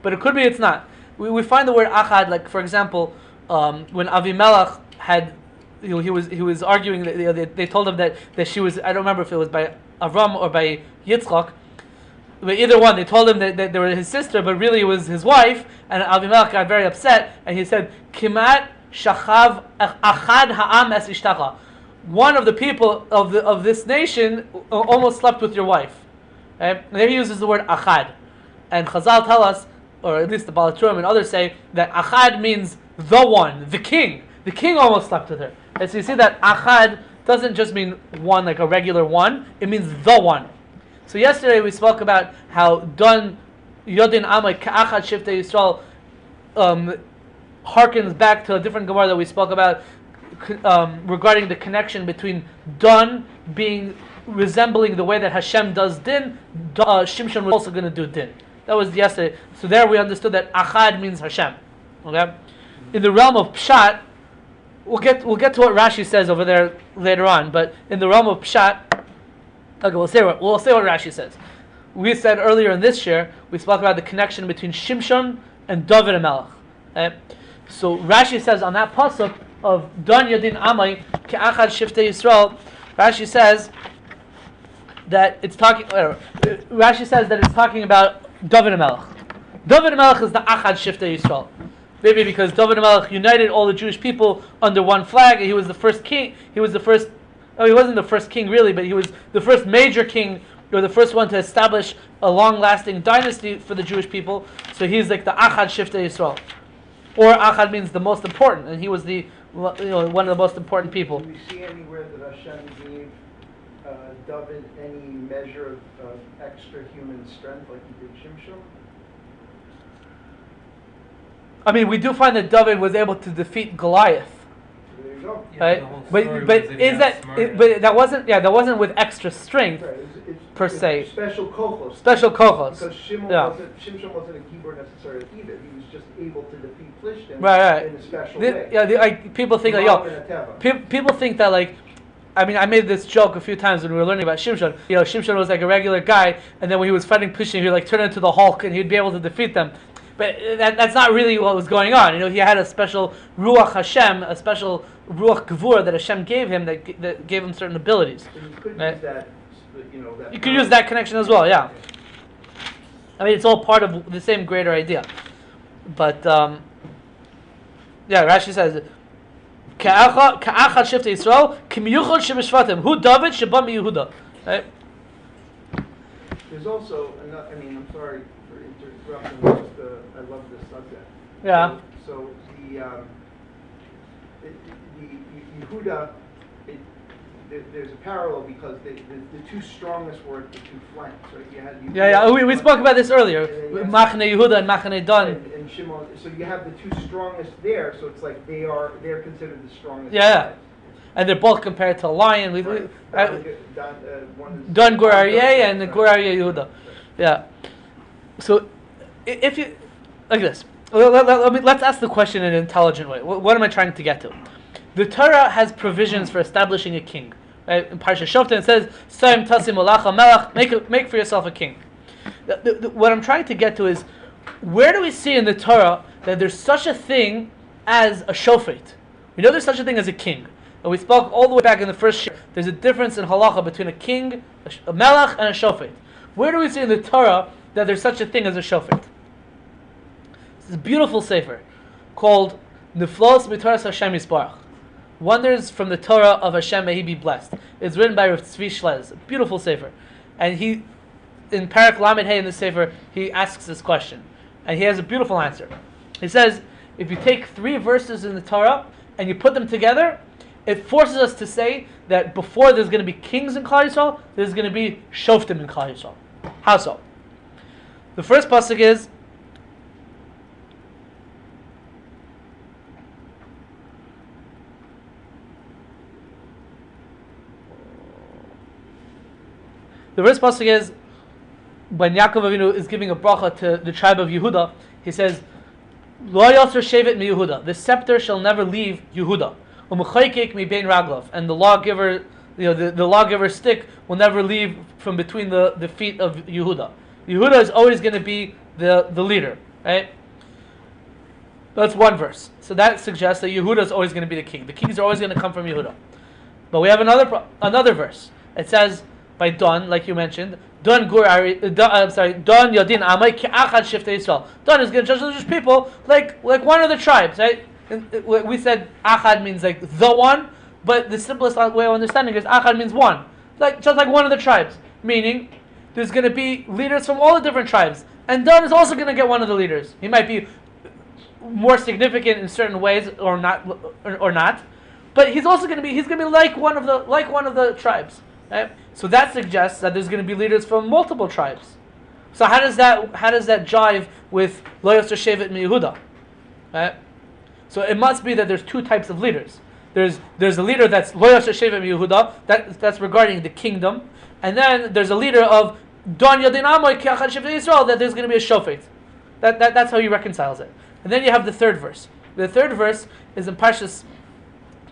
S1: but it could be it's not. We find the word achad, like for example, when Avimelech had, he was arguing, they told him that she was, I don't remember if it was by Avram or by Yitzchak, but either one, they told him that they were his sister, but really it was his wife, and Avimelech got very upset, and he said, Kimat shachav achad ha'am es ishtacha. One of the people of this nation almost slept with your wife. Right? And there he uses the word achad. And Chazal tell us, or at least the Baal HaTurim and others say, that achad means the one, the king. The king almost slept with her. And so you see that achad doesn't just mean one, like a regular one, it means the one. So yesterday we spoke about how Dan Yodin Amay Ka'achad Shiftei Yisrael harkens back to a different Gemara that we spoke about regarding the connection between Dan being resembling the way that Hashem does din, Shimshon was also going to do din. That was yesterday. So there we understood that Achad means Hashem. Okay? In the realm of Pshat, we'll get to what Rashi says over there later on. But in the realm of pshat, okay, we'll say what Rashi says. We said earlier in this year, we spoke about the connection between Shimshon and David HaMelech. Right? So Rashi says on that pasuk of Don Yadin Amai Ke'achad Shiftei Yisrael, Rashi says that it's talking about David HaMelech. David HaMelech is the Achad Shiftei Yisrael. Maybe because David HaMelech united all the Jewish people under one flag, and he was the first king. He wasn't the first king really, but he was the first major king, or the first one to establish a long-lasting dynasty for the Jewish people. So he's like the Achad Shiftei Yisrael. Or Achad means the most important, and he was one of the most important people.
S6: Do we see anywhere that Hashem gave David any measure of extra human strength like he did Shimshon?
S1: I mean, we do find that David was able to defeat Goliath.
S6: There you go.
S1: Right?
S5: The whole
S1: But
S5: story
S1: but
S5: was that he
S1: is that
S5: outsmarted
S1: it, but that wasn't with extra strength
S6: Right,
S1: per
S6: it's
S1: se.
S6: special kochos.
S1: Special kochos.
S6: Because Shimshon wasn't a keyboard necessarily either. He was just able to defeat Plishtim
S1: Right.
S6: in a special way.
S1: People think like,
S6: Malach and a teva.
S1: people think that like, I mean, I made this joke a few times when we were learning about Shimshon. Shimshon was like a regular guy, and then when he was fighting Plishtim, he would like turn into the Hulk, and he'd be able to defeat them. But that's not really what was going on. He had a special Ruach Hashem, a special Ruach Gevurah that Hashem gave him that gave him certain abilities.
S6: So you could
S1: Right.
S6: use that, that
S1: You could use that connection as well, yeah. I mean, it's all part of the same greater idea. But, Rashi says, Ka'achad Shiftei Yisrael, K'miyuchot Shebeshvatim, Hu David Sheba Yehudah. Right?
S6: There's also, I'm sorry for interrupting, but I love this subject.
S1: Yeah.
S6: So the Yehudah, there's a parallel because the two strongest were at the two flanks, right? You had Yehudah,
S1: We spoke about this earlier. Machane Yehudah and Machane Dan.
S6: and Shimon. So you have the two strongest there. So it's like they're considered the strongest.
S1: Yeah. And they're both compared to a lion.
S6: Right.
S1: Dan Gur Aryeh and the Gur Aryeh Yehudah. Yeah. So, if you like this, let's ask the question in an intelligent way. What am I trying to get to? The Torah has provisions for establishing a king. Right? In Parsha Shoftim it says, "Saim tasim olacha melech," make for yourself a king. What I'm trying to get to is, where do we see in the Torah that there's such a thing as a shofet? We know there's such a thing as a king. And we spoke all the way back in the first year. There's a difference in halacha between a king, a melech, and a shofet. Where do we see in the Torah that there's such a thing as a shofet? This is a beautiful sefer called Niflos B'Toras Hashem Yisparach. Wonders from the Torah of Hashem, may He be blessed. It's written by Rav Tzvi Shlez, a beautiful sefer. And he, in Parak Lamed Hey in the sefer, he asks this question. And he has a beautiful answer. He says, if you take 3 verses in the Torah and you put them together, it forces us to say that before there's going to be kings in Klal Yisrael, there's going to be Shoftim in Klal Yisrael. How so? The first pasuk is, when Yaakov Avinu is giving a bracha to the tribe of Yehudah, he says, Lo yosser shevet mi Yehudah. The scepter shall never leave Yehudah. U'mechaykek mi bein raglav. And the lawgiver, the lawgiver's stick will never leave from between the feet of Yehudah. Yehudah is always going to be the leader, right? That's one verse. So that suggests that Yehudah is always going to be the king. The kings are always going to come from Yehudah. But we have another verse. It says by Dan, like you mentioned, Dan Yadin Amai Ke'achad Shiftei Yisrael. Dan is going to judge the Jewish people like one of the tribes, right? We said Achad means like the one, but the simplest way of understanding is Achad means one, just like one of the tribes. Meaning, there's going to be leaders from all the different tribes, and Dan is also going to get one of the leaders. He might be more significant in certain ways, or not, but he's going to be like one of the tribes. Right? So that suggests that there's going to be leaders from multiple tribes. So how does that jive with Lo Yosser Shevet Mi Yehudah? Right? So it must be that there's 2 types of leaders. There's a leader that's Lo Yosser Shevet Mi Yehudah, that's regarding the kingdom, and then there's a leader of Don Yadin Amoy Ke'achad Shiftei Yisrael, that there's going to be a shofet. That's how he reconciles it. And then you have the third verse. The third verse is in Parshas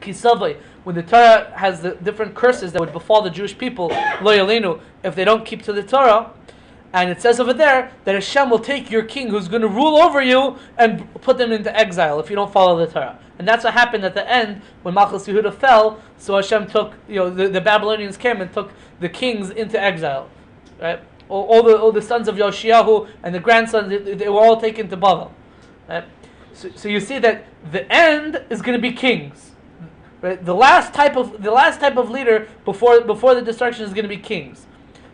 S1: Kisavai, when the Torah has the different curses that would befall the Jewish people, lo yalinu, if they don't keep to the Torah, and it says over there that Hashem will take your king who's going to rule over you and put them into exile if you don't follow the Torah. And that's what happened at the end when Malchus Yehudah fell. So Hashem took, the Babylonians came and took the kings into exile, right? All the sons of Yoshiyahu and the grandsons, they were all taken to Babel, right? So you see that the end is going to be kings. Right? The last type of leader before the destruction is going to be kings.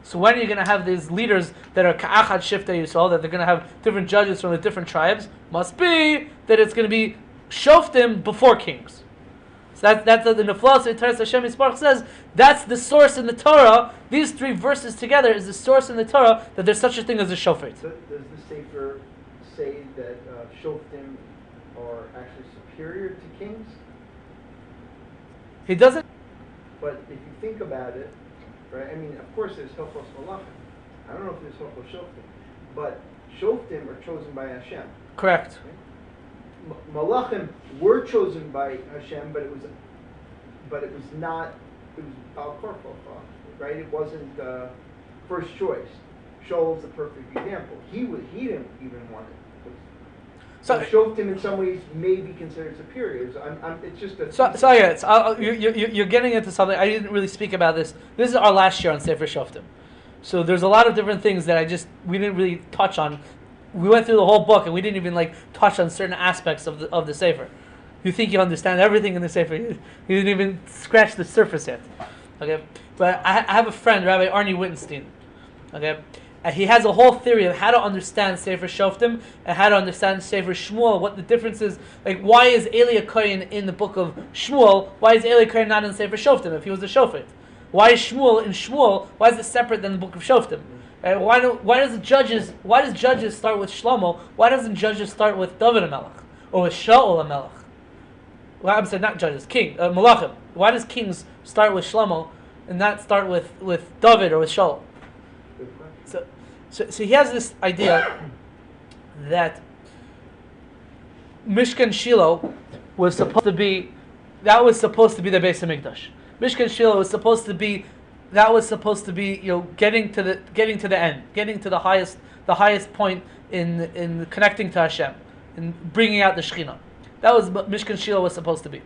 S1: So when are you going to have these leaders that are ka'achad shiftei Yisrael, that they're going to have different judges from the different tribes? Must be that it's going to be Shoftim before kings. So that's in the philosophy Torah Hashem Yisparach says that's the source in the Torah. These three verses together is the source in the Torah that there's such a thing as a shofet.
S6: Does the Sefer say that Shoftim are actually superior to kings?
S1: He doesn't.
S6: But if you think about it, right? I mean, of course, there's Hilchos Malachim. I don't know if there's Hilchos Shoftim, but Shoftim are chosen by Hashem.
S1: Correct.
S6: Right? Malachim were chosen by Hashem, but it was not. It was Bal Korfo, right? It wasn't first choice. Shaul's the perfect example. He didn't even want it. So Shoftim in some ways may be considered superior. It's just a...
S1: You're getting into something. I didn't really speak about this. This is our last year on Sefer Shoftim. So there's a lot of different things that we didn't really touch on. We went through the whole book and we didn't even touch on certain aspects of the Sefer. You think you understand everything in the Sefer. You didn't even scratch the surface yet. Okay, but I have a friend, Rabbi Arnie Wittenstein. Okay. He has a whole theory of how to understand Sefer Shoftim and how to understand Sefer Shmuel, what the difference is. Why is Eli Kohen in the book of Shmuel? Why is Eli Kohen not in Sefer Shoftim if he was a Shofet? Why is Shmuel in Shmuel? Why is it separate than the book of Shoftim? Why does Judges start with Shlomo? Why doesn't Judges start with David HaMelech or with Shaul HaMelech? Well, I'm sorry, not Judges, Malachim. Why does Kings start with Shlomo and not start with David or with Shaul? So he has this idea that Mishkan Shiloh was supposed to be the Beis HaMikdash. Mishkan Shiloh was supposed to be getting to the end, getting to the highest point in connecting to Hashem, in bringing out the Shekhinah. That was what Mishkan Shiloh was supposed to be.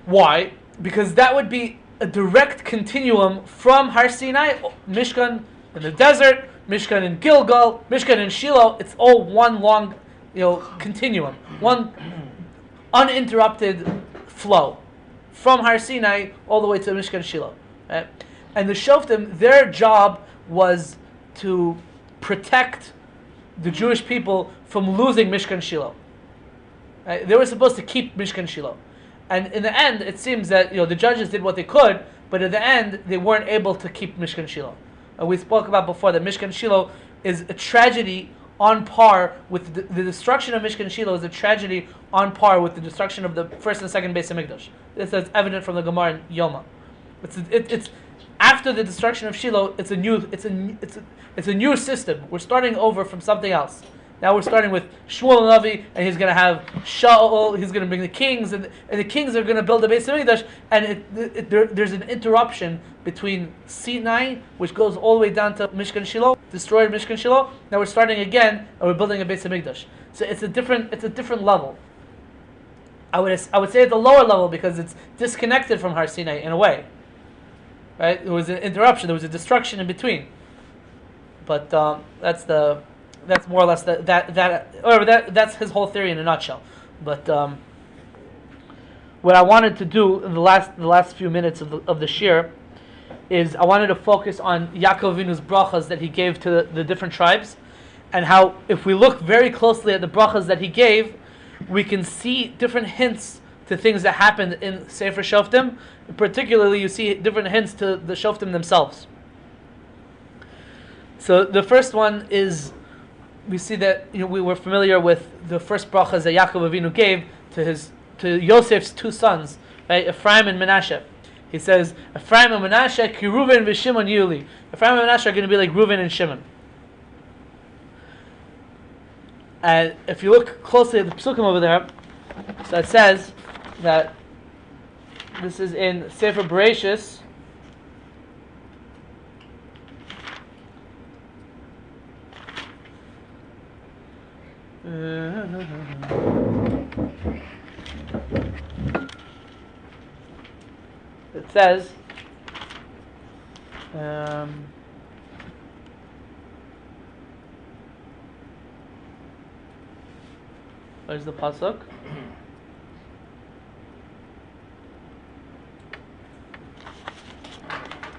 S1: Why? Because that would be a direct continuum from Har Sinai, Mishkan in the desert, Mishkan in Gilgal, Mishkan in Shiloh. It's all one long, continuum, one uninterrupted flow from Har Sinai all the way to Mishkan Shiloh. Right? And the Shoftim, their job was to protect the Jewish people from losing Mishkan Shiloh. Right? They were supposed to keep Mishkan Shiloh, and in the end, it seems that the judges did what they could, but in the end, they weren't able to keep Mishkan Shiloh. We spoke about before that Mishkan Shiloh is a tragedy on par with the destruction of Mishkan Shiloh is a tragedy on par with the destruction of the first and second Beis HaMikdash. This is evident from the Gemara in Yoma. It's after the destruction of Shiloh. It's a new system. We're starting over from something else. Now we're starting with Shmuel Navi, and he's going to have Shaul. He's going to bring the kings, and the kings are going to build the Beis HaMikdash. And there's an interruption between Sinai, which goes all the way down to Mishkan Shiloh, destroyed Mishkan Shiloh. Now we're starting again, and we're building a Beis HaMikdash. So it's a different level. I would say at the lower level because it's disconnected from Har Sinai in a way. Right? There was an interruption. There was a destruction in between. But that's more or less that's his whole theory in a nutshell. But what I wanted to do in the last few minutes of the shir is I wanted to focus on Yaakov Avinu's brachas that he gave to the different tribes, and how if we look very closely at the brachas that he gave, we can see different hints to things that happened in Sefer Shoftim. Particularly, you see different hints to the Shoftim themselves. So the first one is, we see that we were familiar with the first brachas that Yaakov Avinu gave to Yosef's two sons, right, Ephraim and Menashe. He says, Ephraim and Menashe, ki Reuven v'Shimon Yuli. Ephraim and Menashe are going to be like Reuven and Shimon. And if you look closely at the psukim over there, so it says that This is in Sefer Bereshis. It says, where's the pasuk?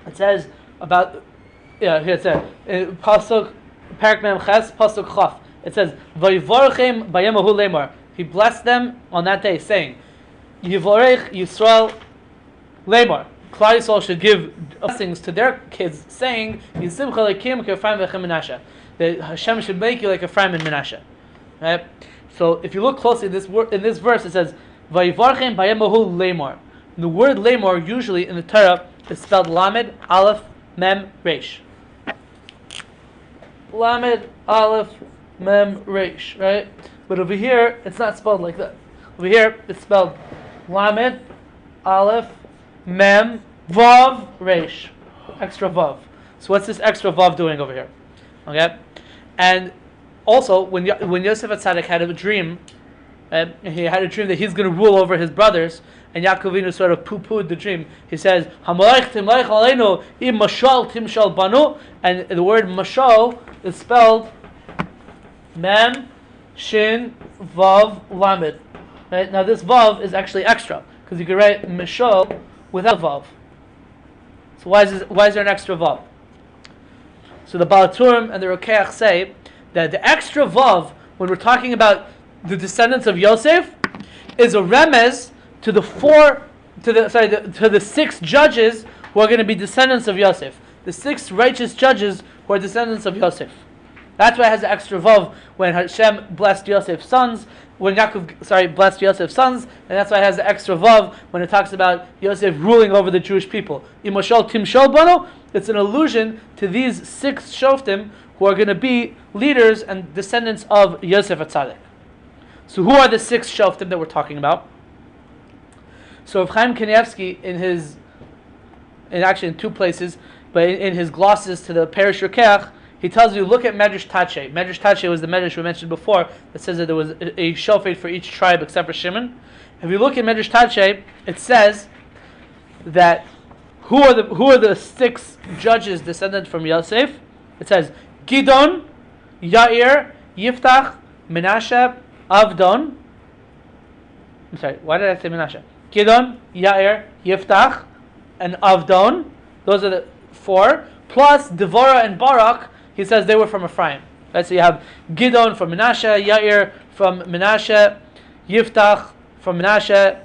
S1: It says about, here it says, pasuk, parak mem ches, pasuk chaf. It says, Vayivorchem bayemahu lemar. He blessed them on that day, saying, Yivorech Yisrael lemar. Klal Yisrael should give blessings to their kids, saying, Yisimcha lekim k'Ephraim v'chem Menashe. That Hashem should make you like Ephraim and Menashe. Right? So if you look closely, in this verse it says, Vayivorchem bayemahu lemar. The word lemar usually in the Torah is spelled Lamed, Aleph, Mem, Resh. Lamed, Aleph, Mem, Resh, right? But over here, it's not spelled like that. Over here, it's spelled Lamed, Aleph, Mem, Vav, Resh. Extra Vav. So what's this extra Vav doing over here? Okay? And also, when Yosef HaTzadik had a dream, he had a dream that he's going to rule over his brothers, and Yaakov Avinu sort of poo-pooed the dream. He says, "Hamalech timleich aleinu im mashal timshal banu," and the word mashal is spelled Mem, Shin, Vav, Lamed. Right? Now this Vav is actually extra, because you could write mashal without Vav. So why is there an extra Vav? So the Baal Turim and the Rokeach say that the extra Vav, when we're talking about the descendants of Yosef, is a remez to the 6 judges who are going to be descendants of Yosef. The 6 righteous judges who are descendants of Yosef. That's why it has the extra vav when Hashem blessed Yosef's sons, when Yaakov blessed Yosef's sons, and that's why it has the extra vav when it talks about Yosef ruling over the Jewish people. Imashal timshal bano, it's an allusion to these 6 Shoftim who are going to be leaders and descendants of Yosef HaTzadik. So who are the 6 Shoftim that we're talking about? So Rav Chaim Kanievsky, in 2 places, but in his glosses to the Perish Rokeach, he tells you, look at Medrash Tache. Medrash Tache was the Medrash we mentioned before that says that there was a shofet for each tribe except for Shimon. If you look at Medrash Tache, it says that who are the 6 judges descended from Yosef? It says Gidon, Yair, Yiftach, Menashe, Avdon. I'm sorry, why did I say Menashe? Gidon, Yair, Yiftach, and Avdon. Those are the 4. Plus Devorah and Barak, he says they were from Ephraim. Right, so you have Gidon from Menashe, Yair from Menashe, Yiftach from Menashe,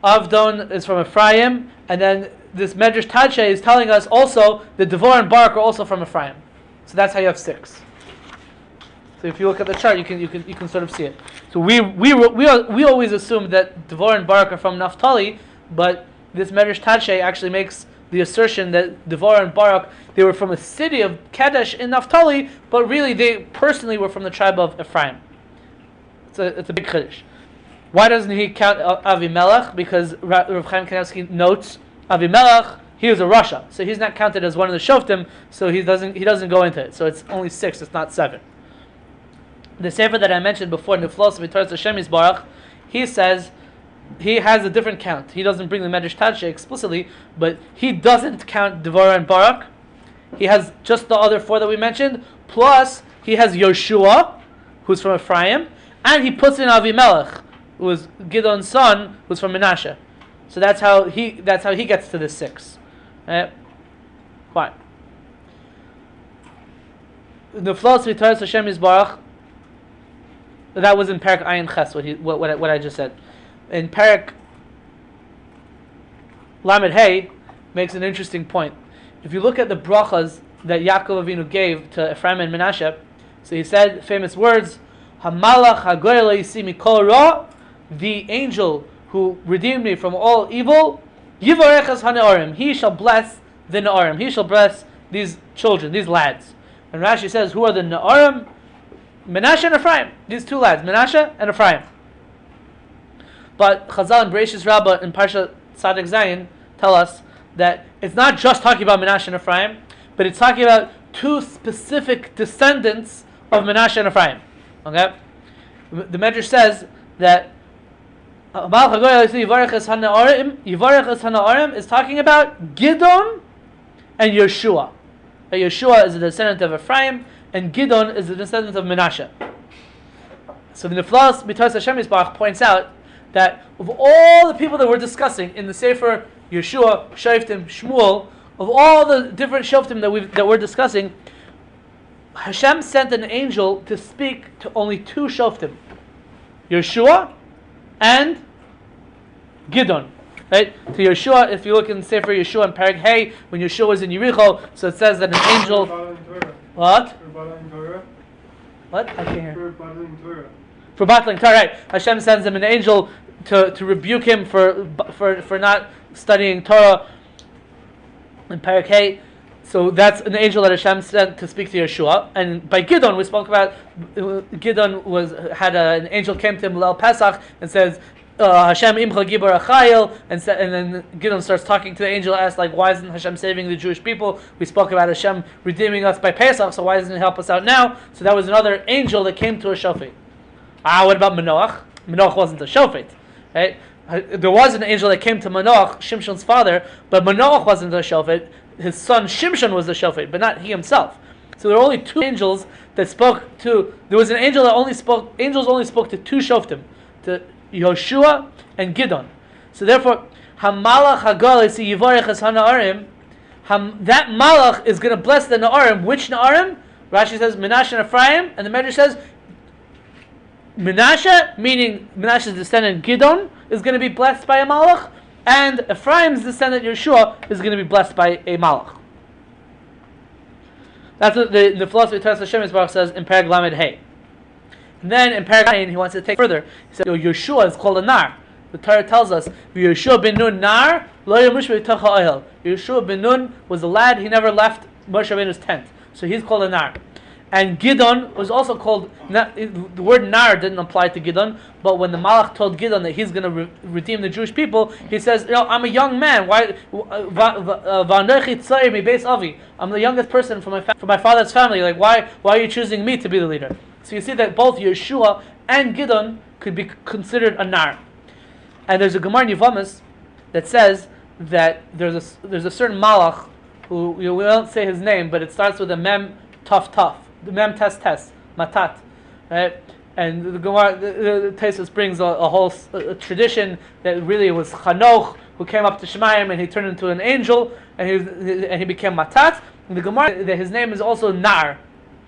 S1: Avdon is from Ephraim, and then this Medrash Tache is telling us also that Devorah and Barak are also from Ephraim. So that's how you have 6. So if you look at the chart, you can sort of see it. So we always assume that Devorah and Barak are from Naphtali, but this Medrash Tache actually makes the assertion that Devorah and Barak, they were from a city of Kadesh in Naphtali, but really they personally were from the tribe of Ephraim. It's a big chiddush. Why doesn't he count Avimelech? Because Rav Chaim Kanievsky notes Avimelech, he was a Rasha, so he's not counted as one of the Shoftim, so he doesn't go into it. So it's only 6, it's not 7. The sefer that I mentioned before, Niflos V'Torah Hashem Yisbarach, he says he has a different count. He doesn't bring the Medrash Tache explicitly, but he doesn't count Devorah and Barak. He has just the other 4 that we mentioned, plus he has Yoshua, who's from Ephraim, and he puts in Avimelech, who was Gidon's son, who's from Menashe. So that's how he gets to the 6. Right? Fine. Niflos V'Torah Hashem Yisbarach. That was in Parak Ayin Ches, what I just said. In Parak Lamed Hey makes an interesting point. If you look at the brachas that Yaakov Avinu gave to Ephraim and Menashe, so he said famous words, Hamalach hagoy le'isi mikol ra, the angel who redeemed me from all evil, Yivarechas hane'arim, he shall bless the Ne'arim, he shall bless these children, these lads. And Rashi says, who are the Ne'arim? Menashe and Ephraim, these 2 lads, Menashe and Ephraim. But Chazal and Bereshis Rabbah in Parsha Tzadik Zayin tell us that it's not just talking about Menashe and Ephraim, but it's talking about two specific descendants of Menashe and Ephraim. Okay? The Medrash says that Yivarech es Hana'arim is talking about Gidon and Yeshua. Yeshua is a descendant of Ephraim, and Gidon is a descendant of Menashe. So the Niflas Mitas Hashem Yisbarach points out that of all the people that we're discussing in the Sefer Yeshua, Shoftim, Shmuel, of all the different Shoftim that we're discussing, Hashem sent an angel to speak to only two Shoftim, Yeshua and Gidon. Right? To Yeshua, if you look in Sefer Yeshua and Parag Hey, when Yeshua was in Yericho, so it says that an angel. What? What? I can't hear. For battling Torah, right? Hashem sends him an angel to rebuke him for not studying Torah in Parag Hey. So that's an angel that Hashem sent to speak to Yeshua. And by Gidon, we spoke about Gidon had an angel came to him Lel Pesach and says, Hashem imcha gibor achayil, and then Gidon starts talking to the angel, asks like, why isn't Hashem saving the Jewish people? We spoke about Hashem redeeming us by Pesach, so why doesn't He help us out now? So that was another angel that came to a shofet. What about Manoach? Manoach wasn't a shofet, right? There was an angel that came to Manoach, Shimshon's father, but Manoach wasn't a shofet. His son Shimshon was the shofet, but not he himself. So there were only two angels that spoke to. There was an angel that only spoke. Angels only spoke to two shoftim, to Yoshua and Gidon. So therefore, Hamalach Hagal is Yivarech es Hana'arim. That Malach is going to bless the Na'arim. Which Na'arim? Rashi says Menashe and Ephraim, and the Medrash says Menashe, meaning Menashe's descendant Gidon, is going to be blessed by a Malach, and Ephraim's descendant Yeshua is going to be blessed by a Malach. That's what the philosophy of Torah Hashem Yisbarach says in Parag Lamed Hey. And then in Parag Ayin, he wants to take further. He said, Yeshua is called a Nar. The Torah tells us, Yeshua ben Nun Nar, lo yamush v'yitocha ohel. Yeshua ben Nun was a lad, he never left Moshe Rabbeinu's tent. So he's called a Nar. And Gidon was also called, the word Nar didn't apply to Gidon, but when the Malach told Gidon that he's going to redeem the Jewish people, he says, I'm a young man. Why? I'm the youngest person from my father's family. Like, why are you choosing me to be the leader? So you see that both Yeshua and Gidon could be considered a Nar. And there's a Gemara in Yevamos that says that there's a certain Malach who, we don't say his name, but it starts with a Mem Taf Taf. The Mem Tes Tes, Matat, right? And the Gemara, the Tesis brings a whole tradition that really it was Chanoch who came up to Shemayim and he turned into an angel and he became Matat. And the Gemara, that his name is also Nar.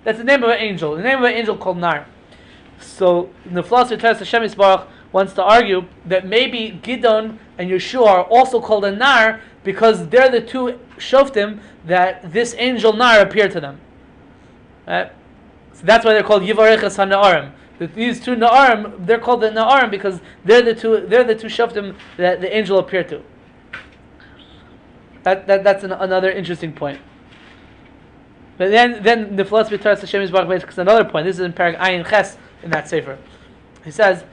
S1: That's the name of an angel. The name of an angel called Nar. So the philosophy of Torah Hashem Yisbarach wants to argue that maybe Gidon and Yeshua are also called a Nar because they're the two Shoftim that this angel Nar appeared to them. So that's why they're called Yivarech es Hana'arim. These two Na'arim, they're called the Na'arim because they're the two Shoftim that the angel appeared to. That's another interesting point. But then the philosophy of Torah Hashem Yisbarach makes another point. This is in Parag Ayin Ches in that sefer. He says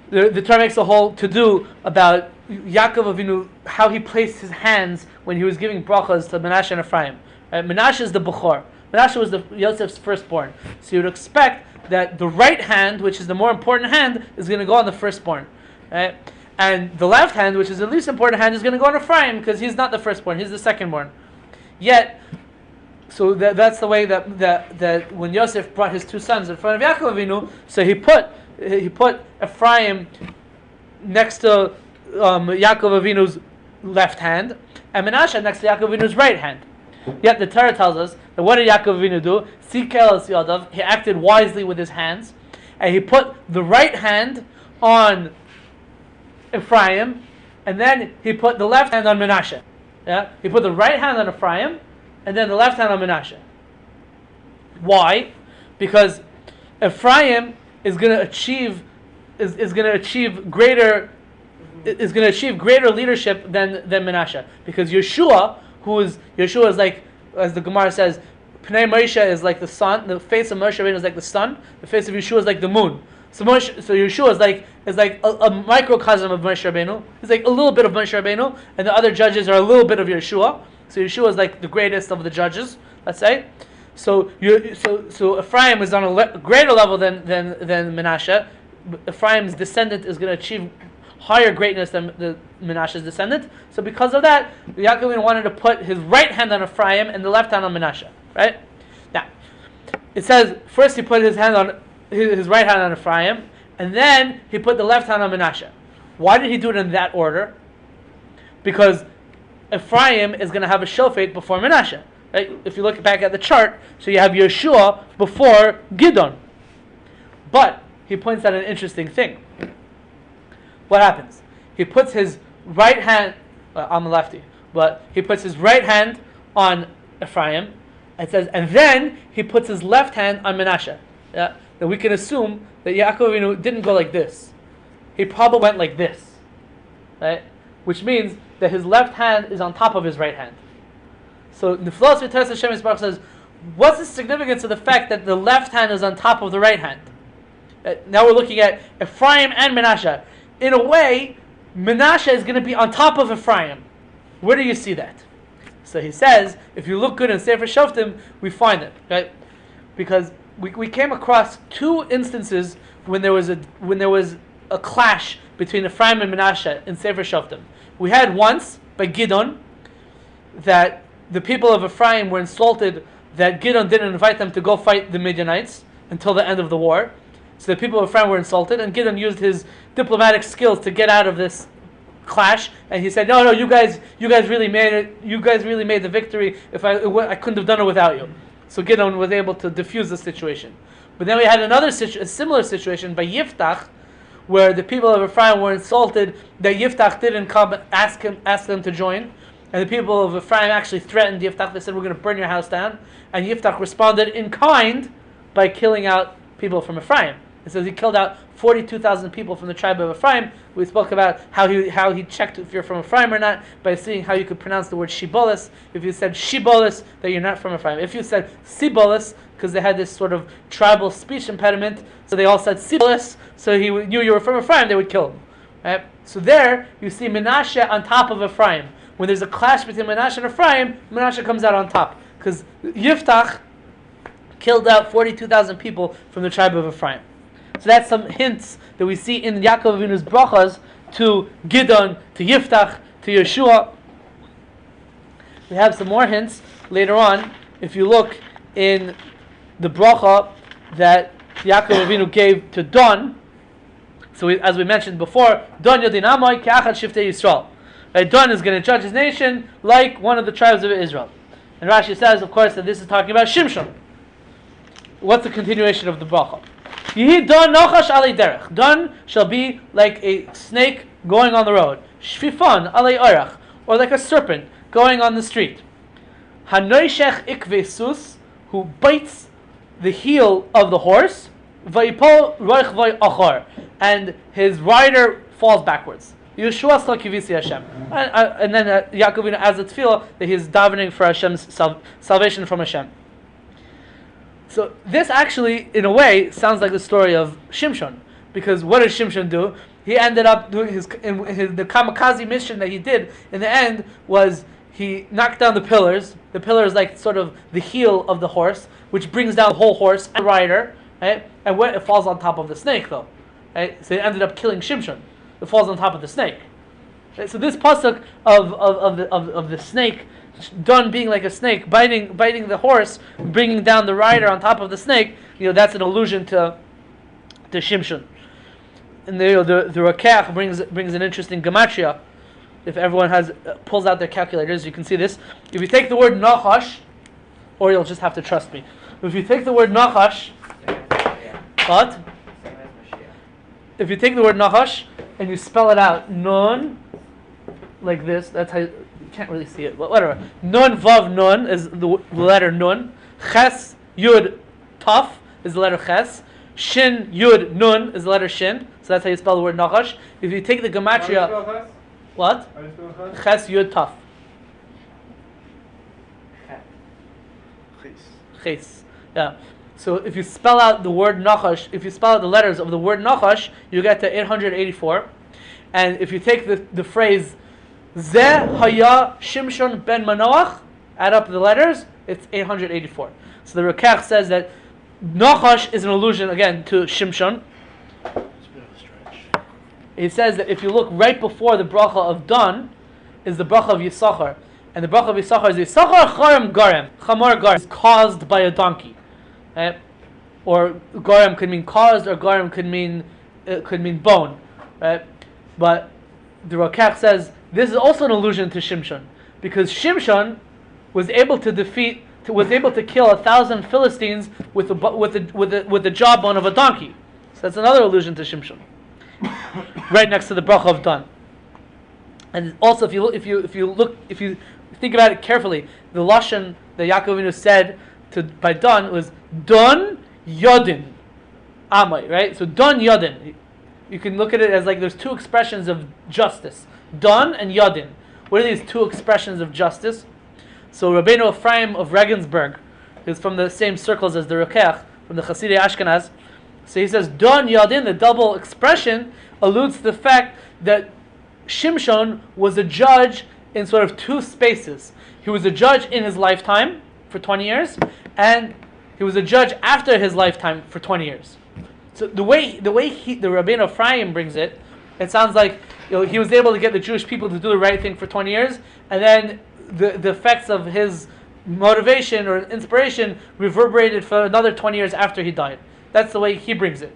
S1: the Torah makes a whole to-do about Yaakov Avinu, how he placed his hands when he was giving brachas to Menashe and Ephraim. Menashe is the Bechor. Menashe was Yosef's firstborn. So you would expect that the right hand, which is the more important hand, is going to go on the firstborn. Right? And the left hand, which is the least important hand, is going to go on Ephraim because he's not the firstborn, he's the secondborn. Yet, so that's the way that when Yosef brought his two sons in front of Yaakov Avinu, so he put Ephraim next to Yaakov Avinu's left hand, and Menashe next to Yaakov Avinu's right hand. Yet the Torah tells us that what did Yaakov Avinu do? Sikel es yadav. He acted wisely with his hands, and he put the right hand on Ephraim, and then he put the left hand on Menashe. Yeah, he put the right hand on Ephraim, and then the left hand on Menashe. Why? Because Ephraim is going to achieve greater leadership than Menashe. Because Yeshua is like, as the Gemara says, Pnei Moshe is like the sun, the face of Moshe Rabbeinu is like the sun, the face of Yeshua is like the moon. So Yeshua is like a microcosm of Moshe Rabbeinu. He's like a little bit of Moshe Rabbeinu, and the other judges are a little bit of Yeshua. So Yeshua is like the greatest of the judges, let's say. So Ephraim is on a greater level than Menashe. Ephraim's descendant is going to achieve higher greatness than the Menashe's descendant. So because of that, Yaakov wanted to put his right hand on Ephraim and the left hand on Menashe. Right? Now, it says first he put his right hand on Ephraim, and then he put the left hand on Menashe. Why did he do it in that order? Because Ephraim is going to have a shofet before Menashe. Right? If you look back at the chart, so you have Yeshua before Gidon. But he points out an interesting thing. What happens? He puts his right hand on the lefty, but he puts his right hand on Ephraim. It says, and then he puts his left hand on Menashe. Yeah? That we can assume that Yaakov didn't go like this. He probably went like this, right? Which means that his left hand is on top of his right hand. So the philosophy of Torah Hashem Yisbarach says, what's the significance of the fact that the left hand is on top of the right hand? Now we're looking at Ephraim and Menashe. In a way, Menashe is going to be on top of Ephraim. Where do you see that? So he says, if you look good in Sefer Shoftim, we find it, right? Because we came across two instances when there was a clash between Ephraim and Menashe in Sefer Shoftim. We had once by Gidon that the people of Ephraim were insulted that Gidon didn't invite them to go fight the Midianites until the end of the war. So the people of Ephraim were insulted, and Gidon used his diplomatic skills to get out of this clash. And he said, "No, you guys really made it. You guys really made the victory. I couldn't have done it without you." So Gidon was able to diffuse the situation. But then we had a similar situation by Yiftach, where the people of Ephraim were insulted that Yiftach didn't come ask them to join. And the people of Ephraim actually threatened Yiftach. They said, "We're going to burn your house down." And Yiftach responded in kind by killing out people from Ephraim. It says he killed out 42,000 people from the tribe of Ephraim. We spoke about how he checked if you're from Ephraim or not by seeing how you could pronounce the word Shibolis. If you said Shibolis, that you're not from Ephraim. If you said Sibolis, because they had this sort of tribal speech impediment, so they all said Sibolis, so he knew you were from Ephraim, they would kill him. Right? So there, you see Menashe on top of Ephraim. When there's a clash between Menashe and Ephraim, Menashe comes out on top. Because Yiftach killed out 42,000 people from the tribe of Ephraim. So that's some hints that we see in Yaakov Avinu's brachas to Gidon, to Yiftach, to Yeshua. We have some more hints later on. If you look in the bracha that Yaakov Avinu gave to Don, so as we mentioned before, Don Yodin Amoy Ke'achad Shiftei Yisrael. Don is going to judge his nation like one of the tribes of Israel. And Rashi says, of course, that this is talking about Shimshon. What's the continuation of the bracha? Yehi Don Nochash Alei Derech. Don shall be like a snake going on the road. Shfifon Alei Orach. Or like a serpent going on the street. Hanoishech Ikve Sus, who bites the heel of the horse. Vayipol Roich Vay Achor. And his rider falls backwards. Yeshua Kivisi Hashem. And then Yaakov as a tefillah that he's davening for Hashem's salvation from Hashem. So this actually, in a way, sounds like the story of Shimshon. Because what did Shimshon do? He ended up doing the kamikaze mission that he did in the end was he knocked down the pillars. The pillar is like sort of the heel of the horse, which brings down the whole horse and rider. Right? And it falls on top of the snake though. Right? So it ended up killing Shimshon. It falls on top of the snake. Right? So this pasuk of the snake, Don being like a snake, biting the horse, bringing down the rider on top of the snake, that's an allusion to Shimshon. And the Rakach brings an interesting gematria. If everyone pulls out their calculators, you can see this. If you take the word Nachash, or you'll just have to trust me. If you take the word Nachash, what? If you take the word Nachash and you spell it out, Nun, like this, that's how you can't really see it, but whatever. Nun Vav Nun is the letter Nun. Ches Yud Taf is the letter Ches. Shin Yud Nun is the letter Shin. So that's how you spell the word Nachash. If you take the gematria, what? Ches Yud Taf. Ches. Yeah. So if you spell out the word Nachash, if you spell out the letters of the word Nachash, you get to 884. And if you take the phrase Zeh Haya Shimshon ben Manoach, add up the letters, it's 884. So the Rekach says that Nachash is an allusion again to Shimshon. It's a bit of a stretch. He says that if you look right before the bracha of Dan, is the bracha of Yisachar. And the bracha of Yisachar is Yisachar Charem Garem. Chamor Garem is caused by a donkey. Right? Or Garem could mean caused, or Garem could mean bone. Right? But the Rekach says this is also an allusion to Shimshon, because Shimshon was able to kill 1,000 Philistines with the jawbone of a donkey. So that's another allusion to Shimshon, right next to the bracha of Dan. And also, if you think about it carefully, the lashon that Yaakov Avinu said by Dan was Dan Yodin Amai, right? So Dan Yodin. You can look at it as like there's two expressions of justice, Dan and Yodin. What are these two expressions of justice? So Rabbeinu Ephraim of Regensburg, who's from the same circles as the Rekach, from the Hasidei Ashkenaz, so he says Dan Yodin, the double expression, alludes to the fact that Shimshon was a judge in sort of two spaces. He was a judge in his lifetime for 20 years, and he was a judge after his lifetime for 20 years. So the way the Rabbeinu Ephraim brings it, it sounds like he was able to get the Jewish people to do the right thing for 20 years, and then the effects of his motivation or inspiration reverberated for another 20 years after he died. That's the way he brings it.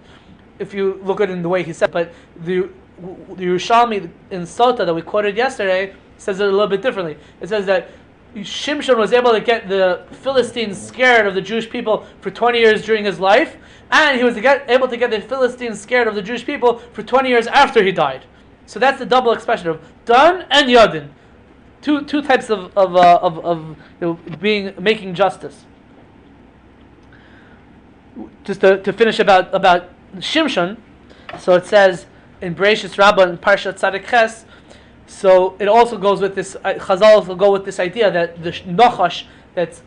S1: If you look at it in the way he said, but the Yerushalmi in Sota that we quoted yesterday says it a little bit differently. It says that Shimshon was able to get the Philistines scared of the Jewish people for 20 years during his life, and he was able to get the Philistines scared of the Jewish people for 20 years after he died. So that's the double expression of Dan and Yodin. Two types of making justice. Just to finish about Shimshon, so it says in Bereishis Rabbah in Parshat Tzadik Ches. So it also goes with this. Chazal also go with this idea that the Nachash that's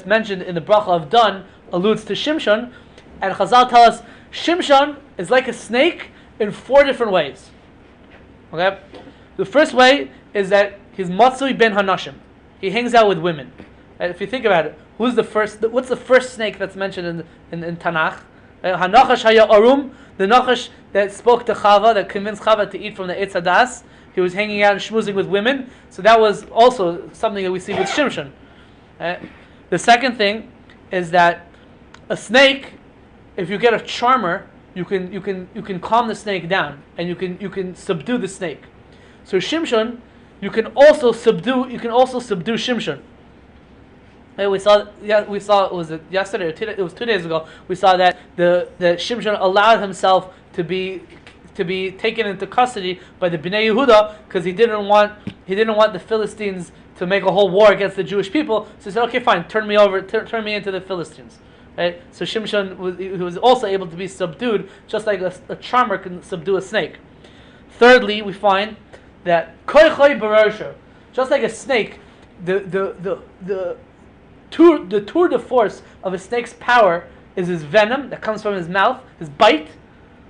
S1: mentioned in the bracha of Dan alludes to Shimshon, and Chazal tell us Shimshon is like a snake in 4 different ways. Okay, the first way is that he's Matsui ben Hanashim. He hangs out with women. And if you think about it, what's the first snake that's mentioned in Tanakh? Hanachash haya arum, the Nachash that spoke to Chava, that convinced Chava to eat from the Eitz Hadas. He was hanging out and schmoozing with women. So that was also something that we see with Shimshon. The second thing is that a snake, if you get a charmer, you can calm the snake down, and you can subdue the snake. So Shimshon, you can also subdue Shimshon. We saw was it yesterday or it was 2 days ago. We saw that the Shimshon allowed himself to be taken into custody by the Bnei Yehudah because he didn't want the Philistines to make a whole war against the Jewish people. So he said, okay, fine, turn me into the Philistines. Right? So Shimshon was also able to be subdued, just like a charmer can subdue a snake. Thirdly, we find that koichoi barosho, just like a snake, the tour de force of a snake's power is his venom that comes from his mouth, his bite.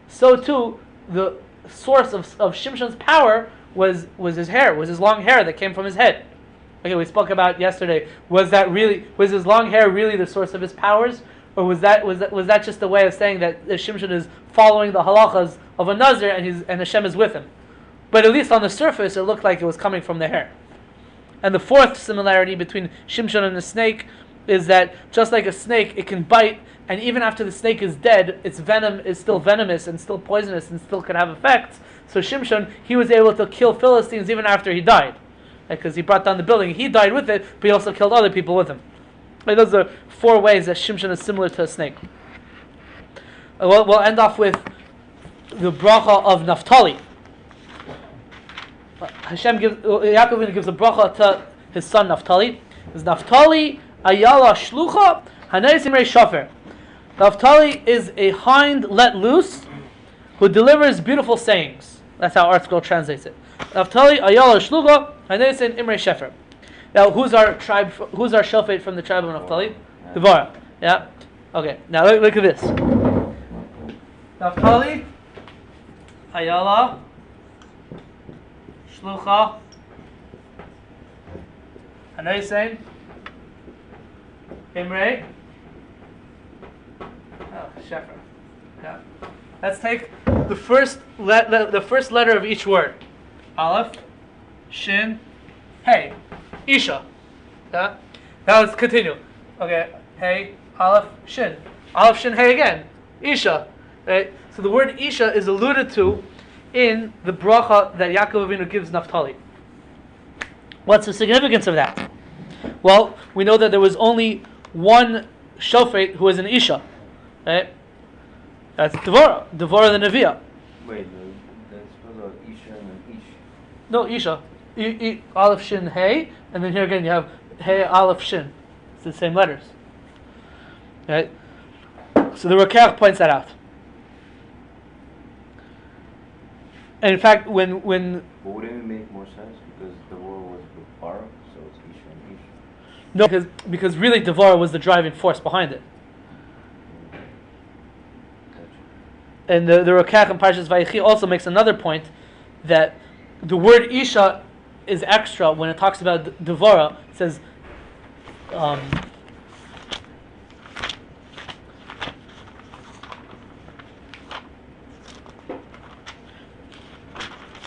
S1: So too, the source of Shimshon's power was his hair, was his long hair that came from his head. Okay, we spoke about yesterday. Was his long hair really the source of his powers, or was that just a way of saying that Shimshon is following the halachas of a Nazir and Hashem is with him? But at least on the surface, it looked like it was coming from the hair. And the fourth similarity between Shimshon and the snake is that just like a snake, it can bite, and even after the snake is dead, its venom is still venomous and still poisonous and still can have effects. So Shimshon, he was able to kill Philistines even after he died, because he brought down the building. He died with it, but he also killed other people with him. Those are 4 ways that Shimshon is similar to a snake. We'll end off with the bracha of Naphtali. Yaakov gives a bracha to his son Naphtali. It's Naphtali ayala shlucha hanais imrei shofer. Naphtali is a hind let loose who delivers beautiful sayings. That's how ArtScroll translates it. Naphtali ayala shlucha hanais imrei shofer. Now, who's our shofet from the tribe of Naphtali? Devorah. Yeah. Okay, now look at this. Naphtali, Ayala, Shlucha, Hanaysein, Imre, Shefer. Yeah. Let's take the first letter of each word. Aleph, Shin, Hey, Isha. Yeah. Now let's continue. Okay, Hey, Aleph, Shin. Aleph, Shin, Hey again. Isha. Right? So the word Isha is alluded to in the bracha that Yaakov Avinu gives Naphtali. What's the significance of that? Well, we know that there was only one Shofet who was an Isha. Right? That's Devorah the Neviah.
S4: Wait, that's supposed to be Isha and then Ish.
S1: No, Isha. Aleph, Shin, Hey, and then here again you have Hey, Aleph, Shin. It's the same letters. Right? So the Rokach points that out. And in fact, when
S4: But wouldn't it make more sense because the war was with Barak, so it's Isha and Ish?
S1: no, because really Devorah was the driving force behind it.
S4: Gotcha.
S1: And the Rokach in Parshas Vayechi also makes another point that the word Isha is extra when it talks about Devorah.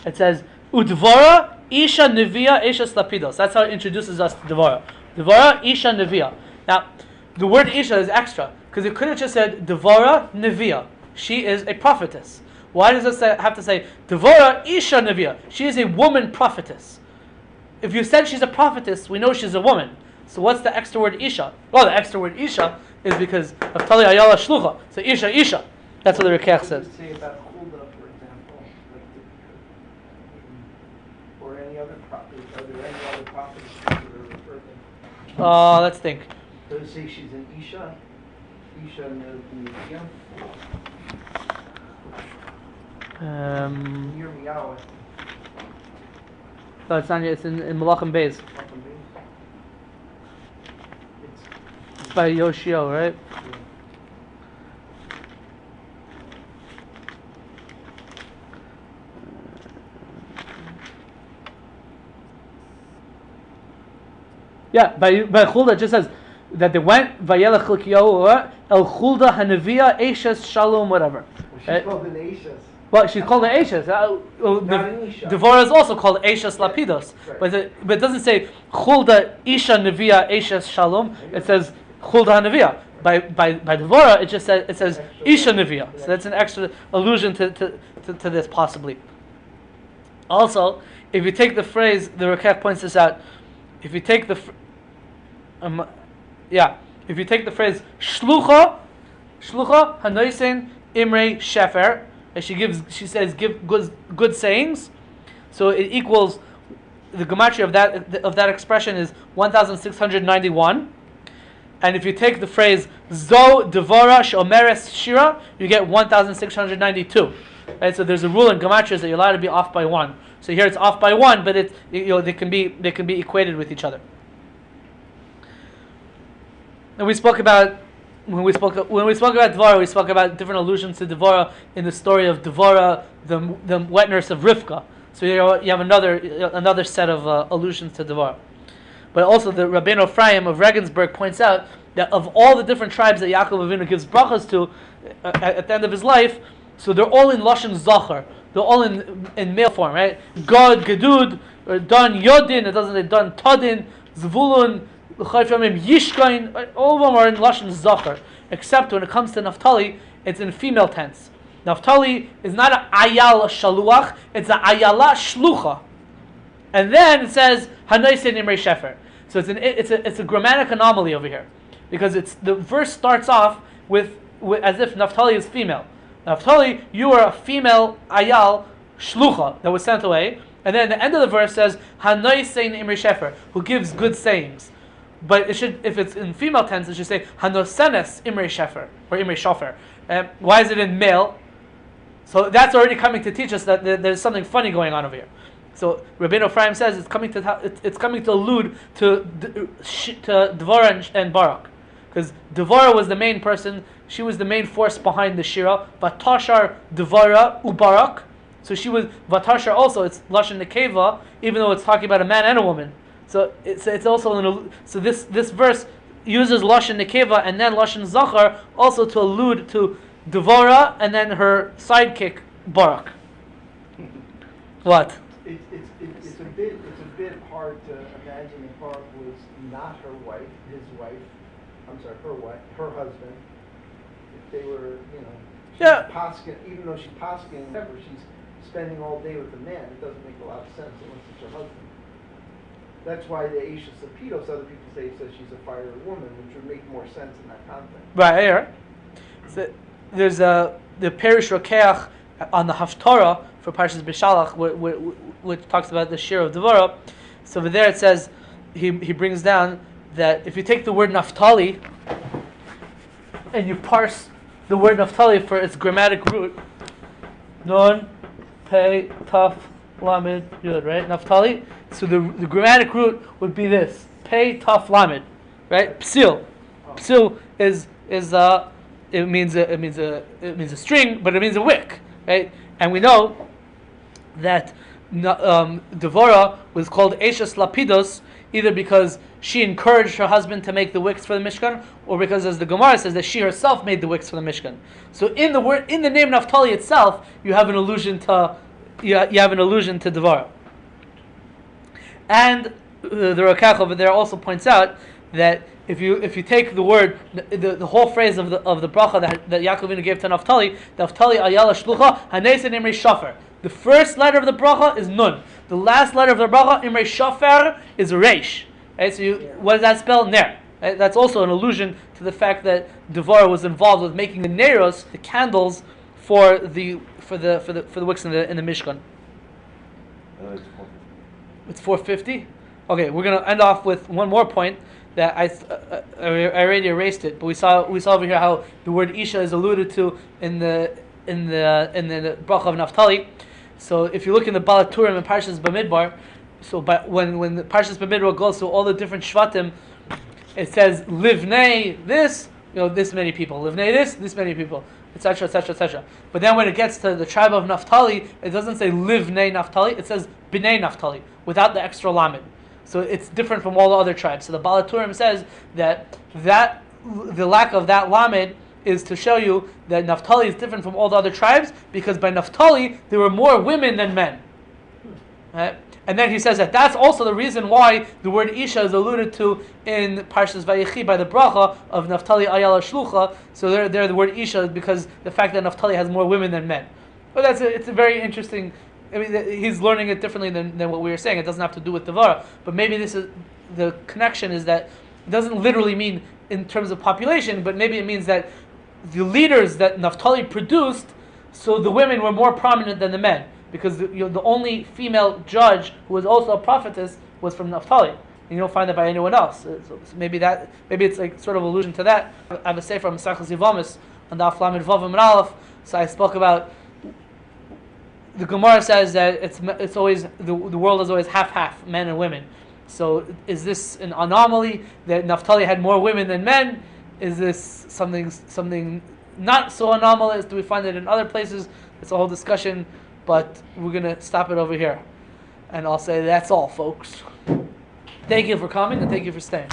S1: It says, Udvora Isha Neviah Isha Slapidos. That's how it introduces us to Devorah. Devorah Isha Neviah. Now, the word Isha is extra because it could have just said Devorah Neviah. She is a prophetess. Why does it have to say Devorah Isha Neviah? She is a woman prophetess. If you said she's a prophetess, we know she's a woman. So what's the extra word Isha? Well, the extra word Isha is because of Tali Ayala Shlucha. So Isha, Isha. That's what the Rokach says.
S6: What does it say about Huldah, for example? Or any other properties? Are there any other properties that are referred to?
S1: Let's think.
S6: Does it say she's an Isha? Isha Neviah? Near Meow.
S1: No, it's not. It's in Malachim Beis. It's by Yoshio, right? Yeah, by Chulda it just says that they went Vayelech Chilkiyahu El Chulda Hanavia Eishes Shalom whatever.
S6: Well, she's called an Eishes.
S1: Well, she's called an Eishes.
S6: Not an Isha.
S1: Devorah is also called Eishes Lapidos,
S6: Right.
S1: but it doesn't say Chulda Isha Nevia Eishes Shalom. It says Chulda Nevia. By Devorah, it just says Isha Nevia. So that's an extra allusion to this possibly. Also, if you take the phrase, the Rokach points this out. If you take the if you take the phrase Shlucha Hanoisen Imre Shefer, and she says give good sayings, so it equals the gematria of that expression is 1691. And if you take the phrase Zo Devora Shomeres Shira, you get 1692. Right? So there's a rule in gematrias that you're allowed to be off by one. So here it's off by one, but they can be equated with each other. And we spoke about when we spoke about Devorah, we spoke about different allusions to Devorah in the story of Devorah, the wet nurse of Rivka. So you have another set of allusions to Devorah. But also the Rabbeinu Ephraim of Regensburg points out that of all the different tribes that Yaakov Avinu gives brachas to at the end of his life, so they're all in Lashon Zachar. They're all in male form, right? Gad, Gedud, or Dan Yodin, it doesn't say Dan Tadin, Zvulun, Yishkain, right? All of them are in Lashon Zachar, except when it comes to Naphtali, it's in female tense. Naphtali is not an Ayal Shaluach, it's an Ayala Shlucha. And then it says Hanoisen Imre Shefer. So it's a grammatic anomaly over here, because the verse starts off with as if Naphtali is female. Naphtali, you are a female Ayal Shlucha that was sent away, and then the end of the verse says Hanoisen Imre Shefer, who gives good sayings. But it should, if it's in female tense, it should say Hanosenes Imre Shefer or Imre Shofer. Why is it in male? So that's already coming to teach us that there's something funny going on over here. So Rabbeinu Ephraim says it's coming to allude to Devorah and Barak. because Devora was the main person. She was the main force behind the Shira. Vatashar Devora Ubarak. So she was Vatashar also. It's Lashon Nekeva, even though it's talking about a man and a woman. So it's also so this verse uses Lashon Nekeva and then Lashon Zachar also to allude to Devora and then her sidekick Barak. What?
S6: It's a bit hard to imagine if Barak was not her wife, her husband. If they were, Paskin, even though she's Paskin, whatever, she's spending all day with the man. It doesn't make a lot of sense unless it's her husband. That's why the Aisha Sapidos, other people say she's a fire woman, which would make more sense in that context.
S1: Right, right. So there's the Perish Rokeach on the Haftarah for Parshas Bishalach, which talks about the Shir of Devorah. So over there it says, he brings down that if you take the word Naphtali and you parse the word Naphtali for its grammatic root, Nun, Pei, Taf, Lamed, Yud, right? Naphtali. So the grammatic root would be this: Pei, Taf, Lamed, right? Psil. Psil is it means a string, but it means a wick, right? And we know that Devorah was called Eshes Lapidos either because she encouraged her husband to make the wicks for the Mishkan, or because, as the Gemara says, that she herself made the wicks for the Mishkan. So in the name Naphtali itself, you have an allusion to Devorah. And the Rakach over there also points out that if you take the word, the whole phrase of the bracha that Yaakov Avinu gave to Naphtali ayala shlucha haneisen imrei shofar. The first letter of the bracha is nun. The last letter of the bracha imrei shofar is reish. Right? So what does that spell? Ner. Right? That's also an allusion to the fact that Devorah was involved with making the neros, the candles for the wicks in the Mishkan. It's 450. Okay, we're gonna end off with one more point that I already erased it, but we saw over here how the word Isha is alluded to in the bracha of Naphtali. So if you look in the Balaturim and Parshas Bamidbar, so when the Parshas Bamidbar goes through all the different Shvatim, it says Livnei this, this many people, Livnei this many people, etc., etc., etc. But then when it gets to the tribe of Naphtali, it doesn't say Livnei Naphtali, it says Bnei Naphtali, without the extra lamed. So it's different from all the other tribes. So the Balaturim says that the lack of that lamed is to show you that Naphtali is different from all the other tribes, because by Naphtali there were more women than men. Right? And then he says that that's also the reason why the word Isha is alluded to in Parshas Vayechi by the bracha of Naphtali ayala shlucha. So there the word Isha is because the fact that Naphtali has more women than men. But it's a very interesting. I mean, he's learning it differently than what we were saying. It doesn't have to do with Devorah, but maybe this is the connection is that it doesn't literally mean in terms of population, but maybe it means that the leaders that Naphtali produced, so the women were more prominent than the men, because the only female judge who was also a prophetess was from Naphtali, and you don't find that by anyone else. So maybe it's like sort of allusion to that. I have a sefer from Masechtas Yevamos on the Aflamid Vav and Aleph. So I spoke about. The Gemara says that it's always the world is always half men and women. So is this an anomaly that Naphtali had more women than men? Is this something not so anomalous? Do we find it in other places? It's a whole discussion, but we're gonna stop it over here, and I'll say that's all, folks. Thank you for coming and thank you for staying.